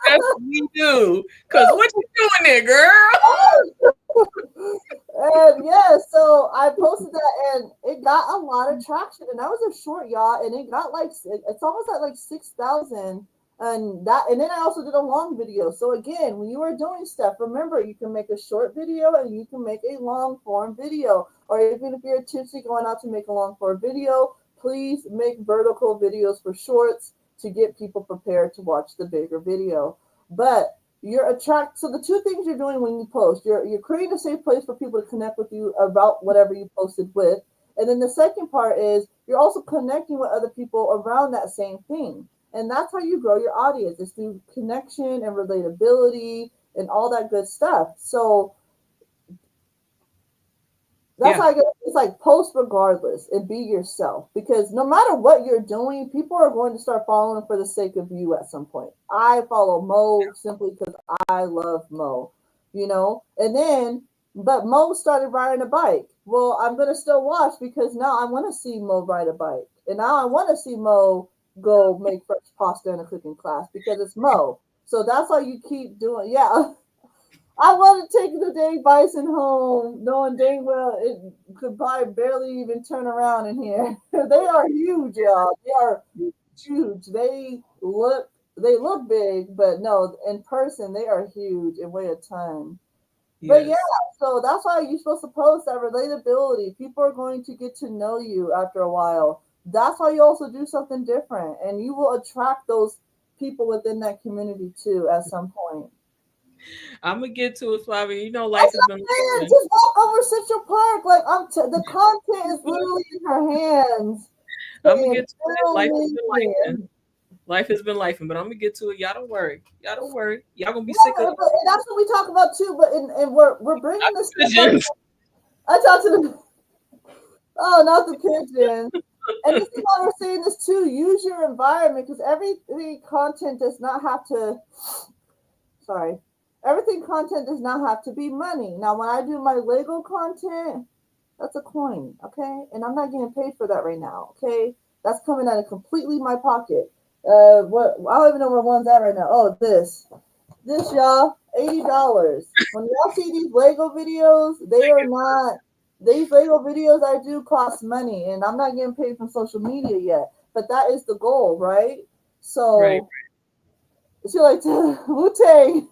S1: Yes, we do. Because what you doing there, girl?
S2: And yeah, so I posted that and it got a lot of traction. And that was a short, y'all, and it got it's almost at like 6,000. And then I also did a long video. So again, when you are doing stuff, remember you can make a short video and you can make a long form video. Or even if you're tipsy going out to make a long form video, please make vertical videos for shorts to get people prepared to watch the bigger video. But so the two things you're doing when you post, you're creating a safe place for people to connect with you about whatever you posted with. And then the second part is you're also connecting with other people around that same thing. And that's how you grow your audience, is through connection and relatability and all that good stuff. So that's how I get. It's like post regardless and be yourself, because no matter what you're doing, people are going to start following for the sake of you at some point. I follow Mo simply because I love Mo, but Mo started riding a bike. Well, I'm going to still watch because now I want to see Mo ride a bike. And now I want to see Mo go make fresh pasta in a cooking class because it's Mo. So that's why you keep doing. Yeah. I want to take the dang bison home, knowing dang well it could probably barely even turn around in here. They are huge, y'all. They are huge. They look big, but no, in person they are huge and weigh a ton. Yes. But yeah, so that's why you're supposed to post that relatability. People are going to get to know you after a while. That's why you also do something different, and you will attract those people within that community too at some point.
S1: I'm gonna get to it, Flavia. Life has been.
S2: Just walk over Central Park. Like the content is literally in her hands.
S1: I'm gonna get to it. Life has been life. Life has been life, but I'm gonna get to it. Y'all don't worry. Y'all gonna be sick of it.
S2: That's what we talk about too. But and we're bringing this. I talked to the. Oh, not the pigeons. And this is why we're saying this too. Use your environment, because everything content does not have to. Sorry. Everything content does not have to be money. Now, when I do my Lego content, that's a coin, okay? And I'm not getting paid for that right now, okay? That's coming out of completely my pocket. What I don't even know where one's at right now. Oh, this y'all, $80. When y'all see these Lego videos, they are not. These Lego videos I do cost money, and I'm not getting paid from social media yet. But that is the goal, right? So. Right. She like Wu-Tang.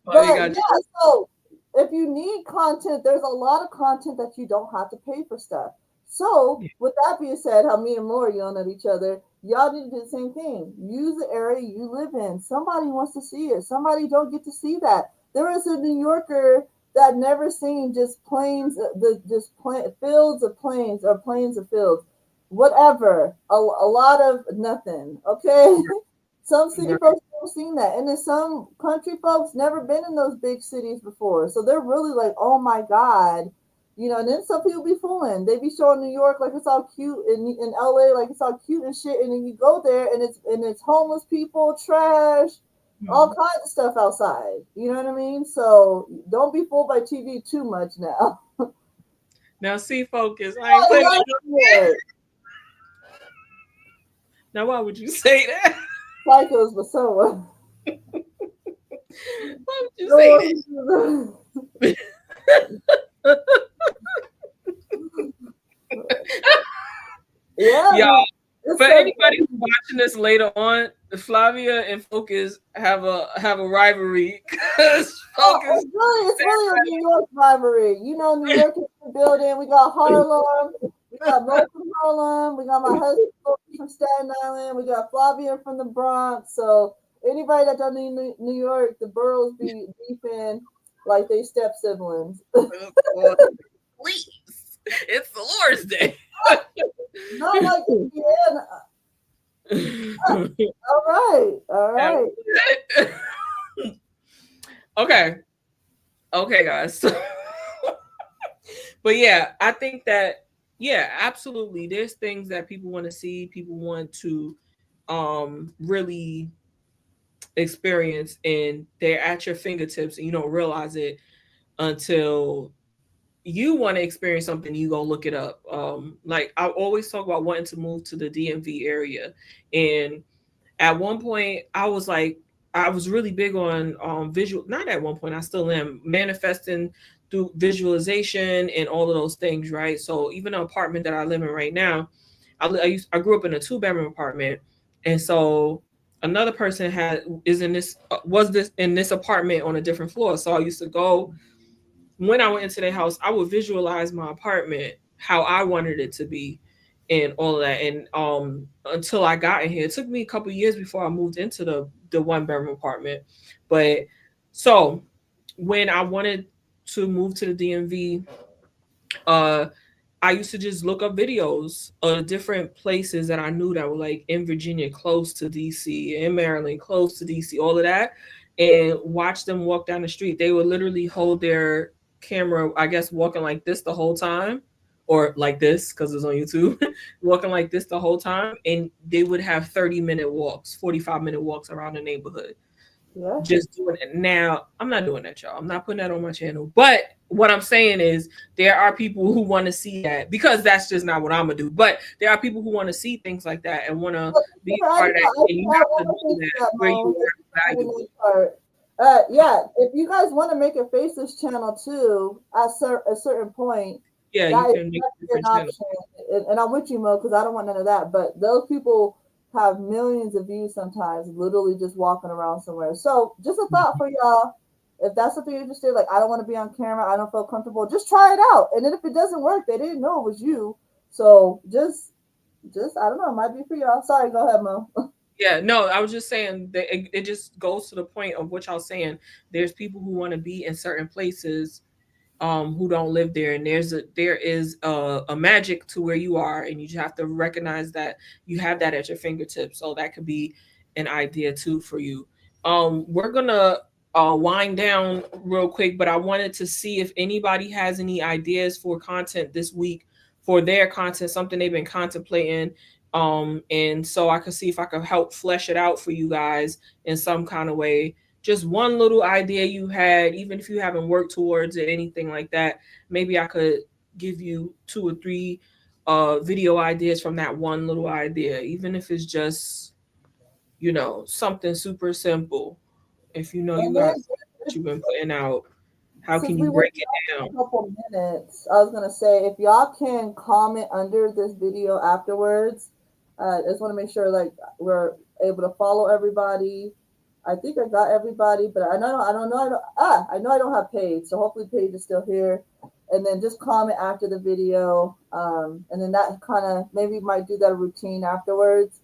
S2: But yeah, so if you need content, there's a lot of content that you don't have to pay for stuff. So with that being said, how me and Laura yelling at each other, y'all need to do the same thing. Use the area you live in. Somebody wants to see it. Somebody don't get to see that. There is a New Yorker that never seen just plains, fields of plains or plains of fields. Whatever, a lot of nothing. Okay, some city folks never seen that, and then some country folks never been in those big cities before, so they're really like, oh my god, And then some people be fooling. They be showing New York like it's all cute, in LA like it's all cute and shit, and then you go there and it's homeless people, trash, all kinds of stuff outside. You know what I mean? So don't be fooled by TV too much now.
S1: Now, see, focus. I ain't playing. Now, why would you say that?
S2: Psychos, but so
S1: why would you say that?
S2: Yeah.
S1: For anybody who's watching this later on, Flavia and Focus have a rivalry. Because Focus,
S2: it's really a New York rivalry. New York is in the building. We got Harlem. We got Mo from Harlem. We got my husband from Staten Island. We got Flavia from the Bronx. So anybody that don't need New York, the boroughs be beefing like they step siblings.
S1: Please, it's the Lord's Day.
S2: Not like Indiana. All right, all right.
S1: Okay. Okay, guys. But yeah, I think that yeah, absolutely. There's things that people want to see, people want to really experience, and they're at your fingertips and you don't realize it until you want to experience something, you go look it up. Like I always talk about wanting to move to the DMV area, and at one point I was like, I was really big on visual. Not at one point, I still am manifesting through visualization and all of those things, right? So even the apartment that I live in right now, I grew up in a 2 bedroom apartment, and so another person had is in this was this in this apartment on a different floor. So I used to go when I went into their house, I would visualize my apartment how I wanted it to be and all of that. And until I got in here, it took me a couple years before I moved into the 1 bedroom apartment. But so when I wanted to move to the DMV, uh I used to just look up videos of different places that I knew that were like in Virginia, close to DC, in Maryland, close to DC, all of that, and watch them walk down the street. They would literally hold their camera, I guess, walking like this the whole time, or like this because it's on YouTube, walking like this the whole time, and they would have 30-minute walks, 45-minute walks around the neighborhood
S2: Yeah.
S1: just doing it. Now, I'm not doing that, y'all. I'm not putting that on my channel. But what I'm saying is there are people who want to see that because that's just not what I'm gonna do. But there are people who want to see things like that and want to be a part of that. And you have to do that where you are valuable.
S2: Yeah, if you guys want to make a faceless channel too, at a certain point,
S1: Yeah, you
S2: that is
S1: can make a
S2: an
S1: different channel.
S2: option. And I'm with you, Mo, because I don't want none of that. But those people have millions of views sometimes, literally just walking around somewhere. So just a thought for y'all. If that's something you're interested, like I don't want to be on camera, I don't feel comfortable, just try it out. And then if it doesn't work, they didn't know it was you. So just I don't know, it might be for y'all. Sorry, go ahead, Mo.
S1: Yeah, no, I was just saying that it just goes to the point of what y'all saying. There's people who want to be in certain places who don't live there, and there is a magic to where you are, and you just have to recognize that you have that at your fingertips. So that could be an idea too for you. We're gonna wind down real quick, but I wanted to see if anybody has any ideas for content this week, for their content, something they've been contemplating, and so I could see if I could help flesh it out for you guys in some kind of way. Just one little idea you had, even if you haven't worked towards it, anything like that, maybe I could give you 2 or 3 video ideas from that one little idea, even if it's just, something super simple. If you
S2: And
S1: got
S2: then
S1: something that you've been putting out, how
S2: since
S1: can
S2: we
S1: you
S2: went
S1: break it down?
S2: a couple minutes, I was gonna say if y'all can comment under this video afterwards, I just want to make sure like we're able to follow everybody. I think I got everybody, but I know I don't have Paige, so hopefully Paige is still here. And then just comment after the video, and then that kind of maybe might do that routine afterwards,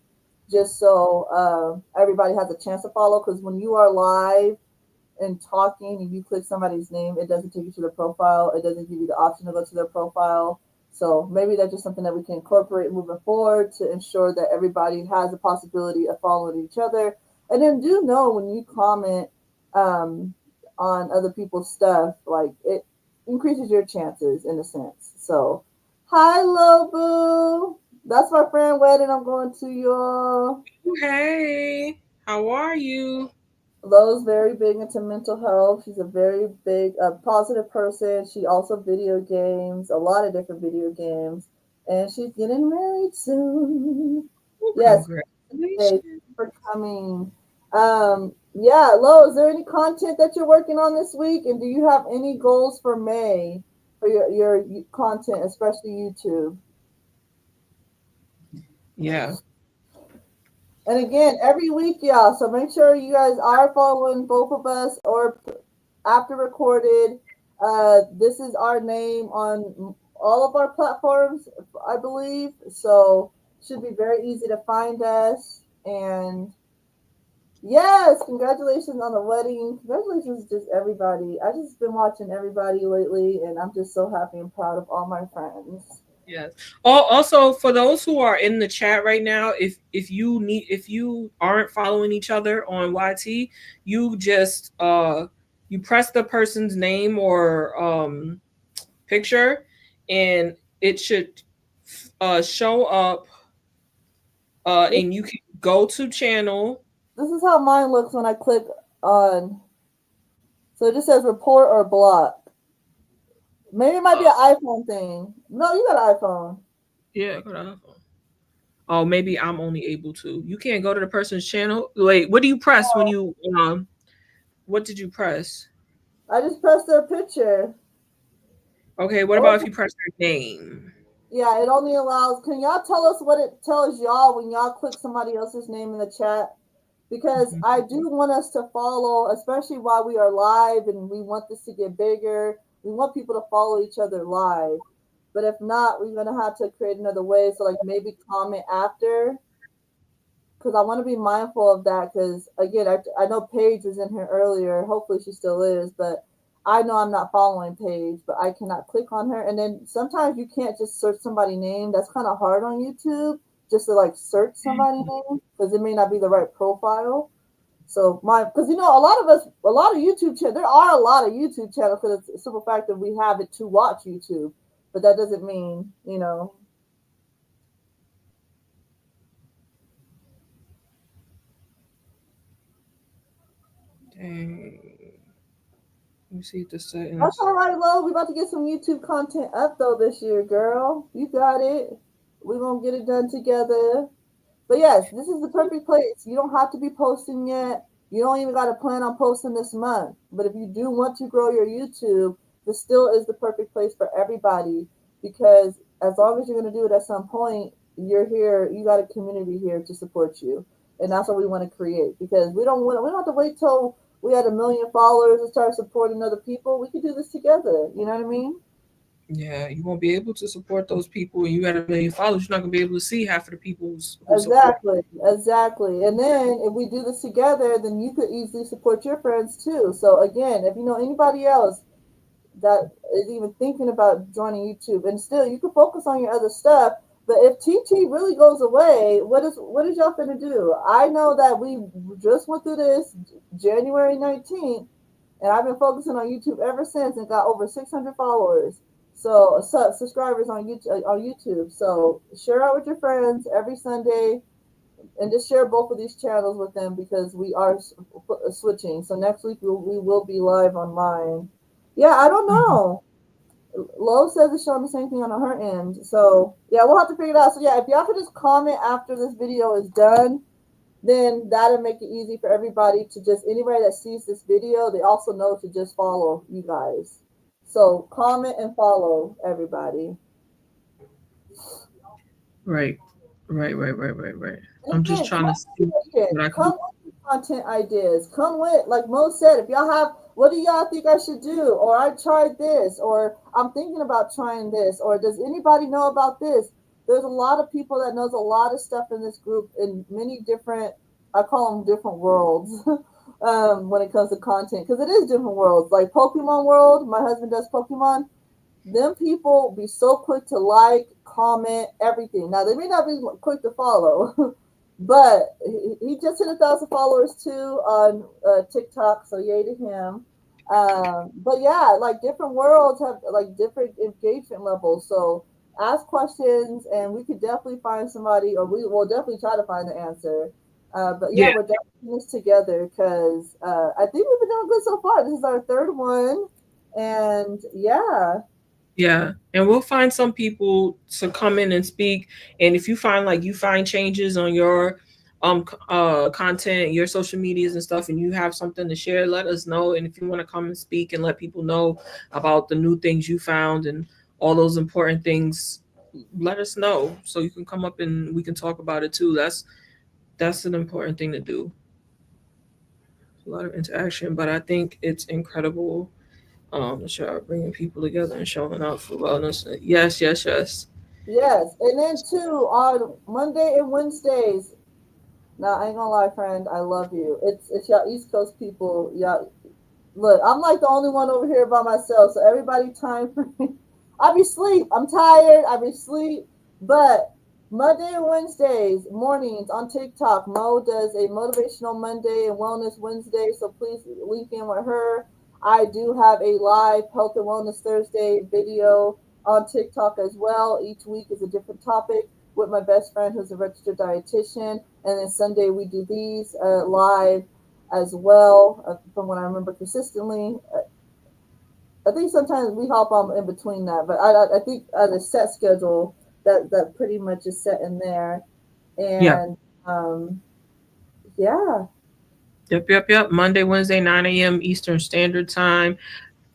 S2: just so everybody has a chance to follow. Because when you are live and talking and you click somebody's name, it doesn't take you to their profile. It doesn't give you the option to go to their profile. So maybe that's just something that we can incorporate moving forward to ensure that everybody has the possibility of following each other. And then do know when you comment um, on other people's stuff, like it increases your chances in a sense. So, hi, Lobu. That's my friend wedding I'm going to, y'all.
S1: Hey, how are you?
S2: Lo's very big into mental health. She's a very big, positive person. She also video games, a lot of different video games, and she's getting married soon.
S1: Well,
S2: Yes, thank you
S1: congratulations.
S2: for coming. Yeah, Lo, is there any content that you're working on this week, and do you have any goals for May for your content, especially YouTube?
S1: Yeah.
S2: And again, every week, y'all. So make sure you guys are following both of us or after recorded. This is our name on all of our platforms, I believe. So should be very easy to find us. And yes, congratulations on the wedding. Congratulations to just everybody. I just been watching everybody lately, and I'm just so happy and proud of all my friends.
S1: Yes. Also, for those who are in the chat right now, if you aren't following each other on YT, you just you press the person's name or picture, and it should show up,
S2: This,
S1: and you can go to channel.
S2: this is how mine looks when I click on. So it just says report or block. Maybe it might be
S1: Uh,
S2: an iPhone thing. No, you got an iPhone.
S1: yeah, go to iPhone. Oh, maybe I'm only able to. You can't go to the person's channel. Wait, what do you press when you what did you press?
S2: I just pressed their picture.
S1: Okay, what about if
S2: Oh,
S1: you press their name?
S2: yeah, it only allows. Can y'all tell us what it tells y'all when y'all click somebody else's name in the chat? Because
S1: Mhm.
S2: I do want us to follow, especially while we are live and we want this to get bigger. We want people to follow each other live. But if not, we're going to have to create another way. So, like, maybe comment after, because I want to be mindful of that. Because again, I know Paige was in here earlier. Hopefully, she still is. But I know I'm not following Paige, but I cannot click on her. And then sometimes you can't just search somebody's name. That's kind of hard on YouTube, just to like search somebody's name because it may not be the right profile. So my, because you know, a lot of us, a lot of YouTube channels, there are a lot of YouTube channels because it's a simple fact that we have it to watch YouTube, but that doesn't mean, you know.
S1: Dang. Let me see the
S2: That's
S1: settings.
S2: all right, Lo. We about to get some YouTube content up though this year, girl. You got it. We gonna get it done together. But yes, this is the perfect place. You don't have to be posting yet. You don't even got to plan on posting this month. But if you do want to grow your YouTube, this still is the perfect place for everybody because as long as you're going to do it at some point, you're here. You got a community here to support you, and that's what we want to create because we don't have to wait till we had 1 million followers and start supporting other people. We could do this together. You know what I mean?
S1: Yeah, you won't be able to support those people, and you got 1 million followers. You're not gonna be able to see half of the people who support.
S2: Exactly, exactly. And then if we do this together, then you could easily support your friends too. So again, if you know anybody else that is even thinking about joining YouTube, and still you can focus on your other stuff. But if TT really goes away, what is y'all gonna do? I know that we just went through this January 19th, and I've been focusing on YouTube ever since, and got over 600 followers. So subscribers on YouTube. So share out with your friends every Sunday and just share both of these channels with them because we are switching. So next week we will be live on mine. Yeah, I don't
S1: Mhm.
S2: know. Lo says it's showing the same thing on her end. So yeah, we'll have to figure it out. So yeah, if y'all could just comment after this video is done, then that'll make it easy for everybody to just anybody that sees this video, they also know to just follow you guys. So comment and follow everybody.
S1: Right, right.
S2: And
S1: I'm just
S2: again,
S1: trying to see
S2: content.
S1: what I can do.
S2: Come with content ideas. Come with, like Mo said, if y'all have, what do y'all think I should do? Or I tried this, or I'm thinking about trying this, or does anybody know about this? There's a lot of people that knows a lot of stuff in this group in many different, I call them different worlds. When it comes to content, because it is different worlds. Like Pokemon World, my husband does Pokemon. Them people be so quick to like, comment, everything. Now they may not be quick to follow, but he just hit 1,000 followers too on TikTok, so yay to him. But yeah, like different worlds have like different engagement levels. So ask questions, and we could definitely find somebody, or we will definitely try to find the answer. But yeah,
S1: Yeah,
S2: we're definitely in this together because I think we've been doing good so far. This is our third one, and yeah.
S1: yeah, and we'll find some people to come in and speak. And if you find like you find changes on your content, your social medias and stuff, and you have something to share, let us know. And if you want to come and speak and let people know about the new things you found and all those important things, let us know so you can come up and we can talk about it too. That's an important thing to do. A lot of interaction, but I think it's incredible that y'all bringing people together and showing up for wellness. Yes.
S2: Yes, and then too on Monday and Wednesdays. Now I ain't gonna lie, friend, I love you. It's y'all East Coast people. Y'all look, I'm like the only one over here by myself. So everybody, time frame. I be sleep. I'm tired. I be sleep. But Monday and Wednesdays mornings on TikTok, Mo does a motivational Monday and wellness Wednesday. So please link in with her. I do have a live health and wellness Thursday video on TikTok as well. Each week is a different topic with my best friend who's a registered dietitian. And then Sunday we do these live as well, from what I remember consistently. I think sometimes we hop on in between that, but I think as a set schedule that pretty much is set in there,
S1: Yeah.
S2: and um, yeah,
S1: Yep. Monday, Wednesday, 9 a.m. Eastern Standard Time.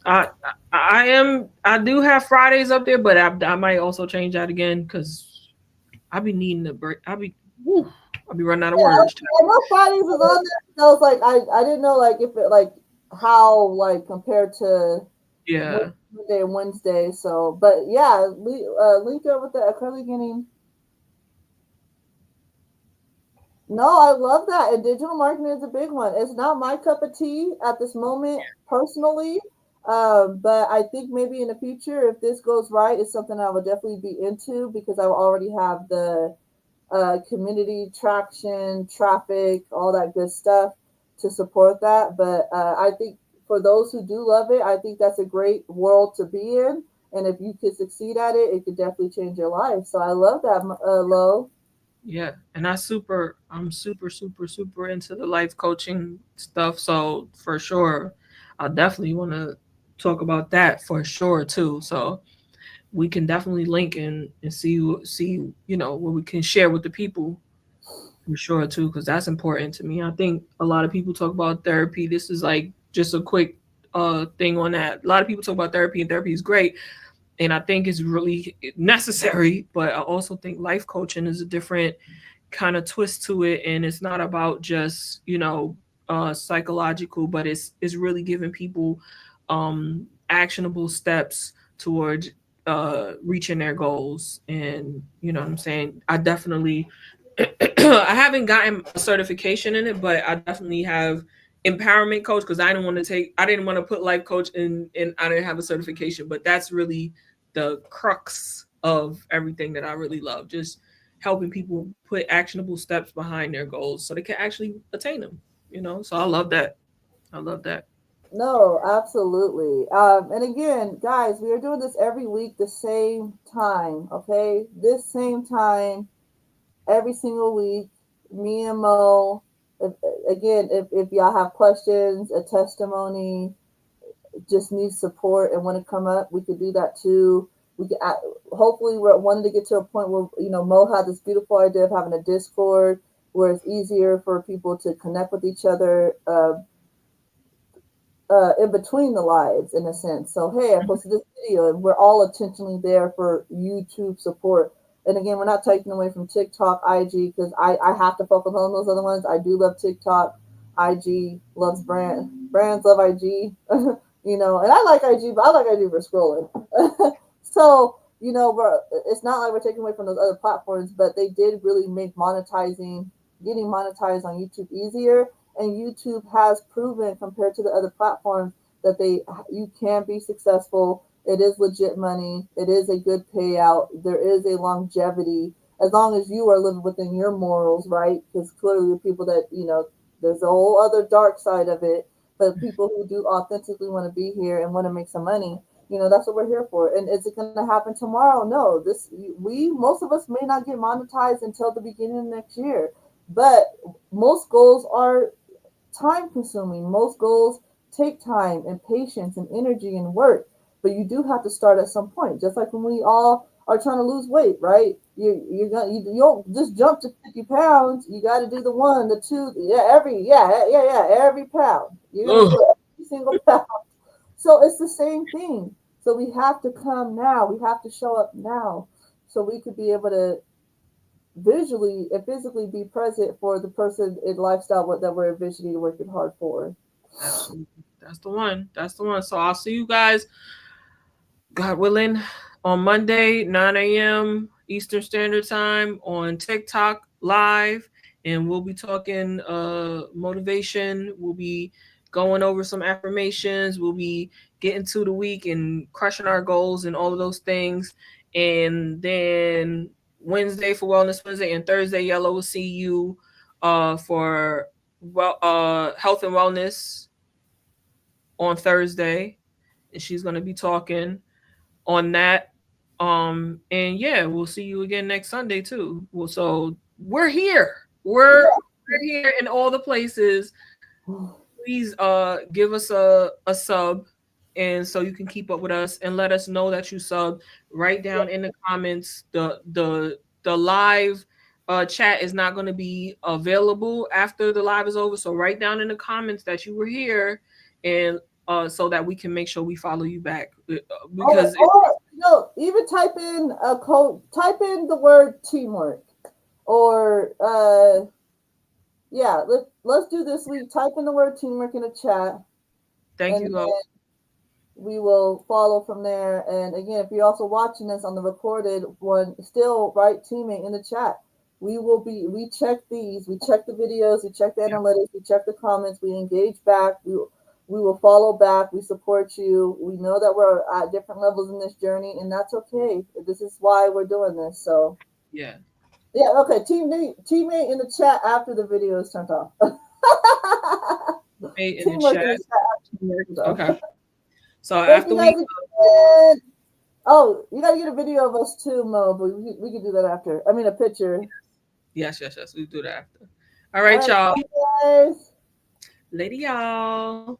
S1: I I do have Fridays up there, but I might also change that again because I be needing a break. Woo, I be running out of
S2: yeah.
S1: words.
S2: I know Fridays was on there. So I was like, I didn't know like if it like how like compared to
S1: Yeah.
S2: Monday and Wednesday. So, but yeah, link up with the curly getting. No, I love that. And digital marketing is a big one. It's not my cup of tea at this moment personally. But I think maybe in the future, if this goes right, it's something I would definitely be into because I already have the community traction, traffic, all that good stuff to support that. But I think for those who do love it, I think that's a great world to be in. And if you could succeed at it, it could definitely change your life. So I love that, Lo.
S1: Yeah, and I'm super into the life coaching stuff. So for sure, I definitely want to talk about that for sure too. So we can definitely link and see what we can share with the people for sure too, because that's important to me. I think a lot of people talk about therapy. This is like just a quick thing on that. A lot of people talk about therapy, and therapy is great, and I think it's really necessary. But I also think life coaching is a different kind of twist to it, and it's not about just psychological, but it's really giving people actionable steps towards reaching their goals. And you know what I'm saying, I definitely I haven't gotten a certification in it, but I definitely have empowerment coach because I didn't want to put life coach in, and I didn't have a certification. But that's really the crux of everything that I really love. Just helping people put actionable steps behind their goals so they can actually attain them. So I love that. I love that.
S2: No, absolutely. And again, guys, we are doing this every week, the same time. Okay, this same time every single week. Me and Mo. If, again, if y'all have questions, a testimony, just need support and want to come up, we could do that too. We could hopefully we're wanting to get to a point where Mo had this beautiful idea of having a Discord where it's easier for people to connect with each other. In between the lives in a sense. So hey, I posted this video and we're all intentionally there for YouTube support. And again, we're not taking away from TikTok, IG, because I have to focus on those other ones. I do love TikTok. IG loves brands love IG. And I like IG, but I like IG for scrolling. So, it's not like we're taking away from those other platforms, but they did really make getting monetized on YouTube easier, and YouTube has proven compared to the other platforms that you can be successful. It is legit money. It is a good payout. There is a longevity as long as you are living within your morals, right? Because clearly the people that there's a whole other dark side of it. But people who do authentically want to be here and want to make some money, that's what we're here for. And is it going to happen tomorrow? No. Most of us may not get monetized until the beginning of next year. But most goals are time consuming. Most goals take time and patience and energy and work, but you do have to start at some point. Just like when we all are trying to lose weight, right? You don't just jump to 50 pounds. You got to do the one, the two, every pound. You're gonna
S1: Ugh.
S2: do every single pound. So it's the same thing. So we have to come now. We have to show up now, so we could be able to visually and physically be present for the person in lifestyle that we're visually working hard for.
S1: Absolutely. That's the one. That's the one. So I'll see you guys, God willing, on Monday, 9 a.m. Eastern Standard Time on TikTok live. And we'll be talking motivation. We'll be going over some affirmations. We'll be getting to the week and crushing our goals and all of those things. And then Wednesday for Wellness Wednesday and Thursday, Yellow will see you for health and wellness on Thursday. And she's gonna be talking on that. And yeah, we'll see you again next Sunday too. Well, so we're here. We're here in all the places. Please give us a sub, and so you can keep up with us and let us know that you sub. Write down in the comments the live chat is not going to be available after the live is over, so write down in the comments that you were here, and so that we can make sure we follow you back, because
S2: no, even type in a code, type in the word teamwork, or yeah, let's do this week. Type in the word teamwork in the chat.
S1: Thank you, Lo.
S2: We will follow from there. And again, if you're also watching this on the recorded one, still write teammate in the chat. We check these, we check the videos, we check the analytics, we check the comments, we engage back, we will follow back, we support you. We know that we're at different levels in this journey, and that's okay. This is why we're doing this. So
S1: yeah,
S2: okay. Teammate in the chat after the video is turned off.
S1: Teamwork in the chat. Okay. So
S2: after you gotta get a video of us too, Mo, but we can do that after. I mean, a picture.
S1: Yes. We do that after. All right, y'all.
S2: Guys.
S1: Lady y'all.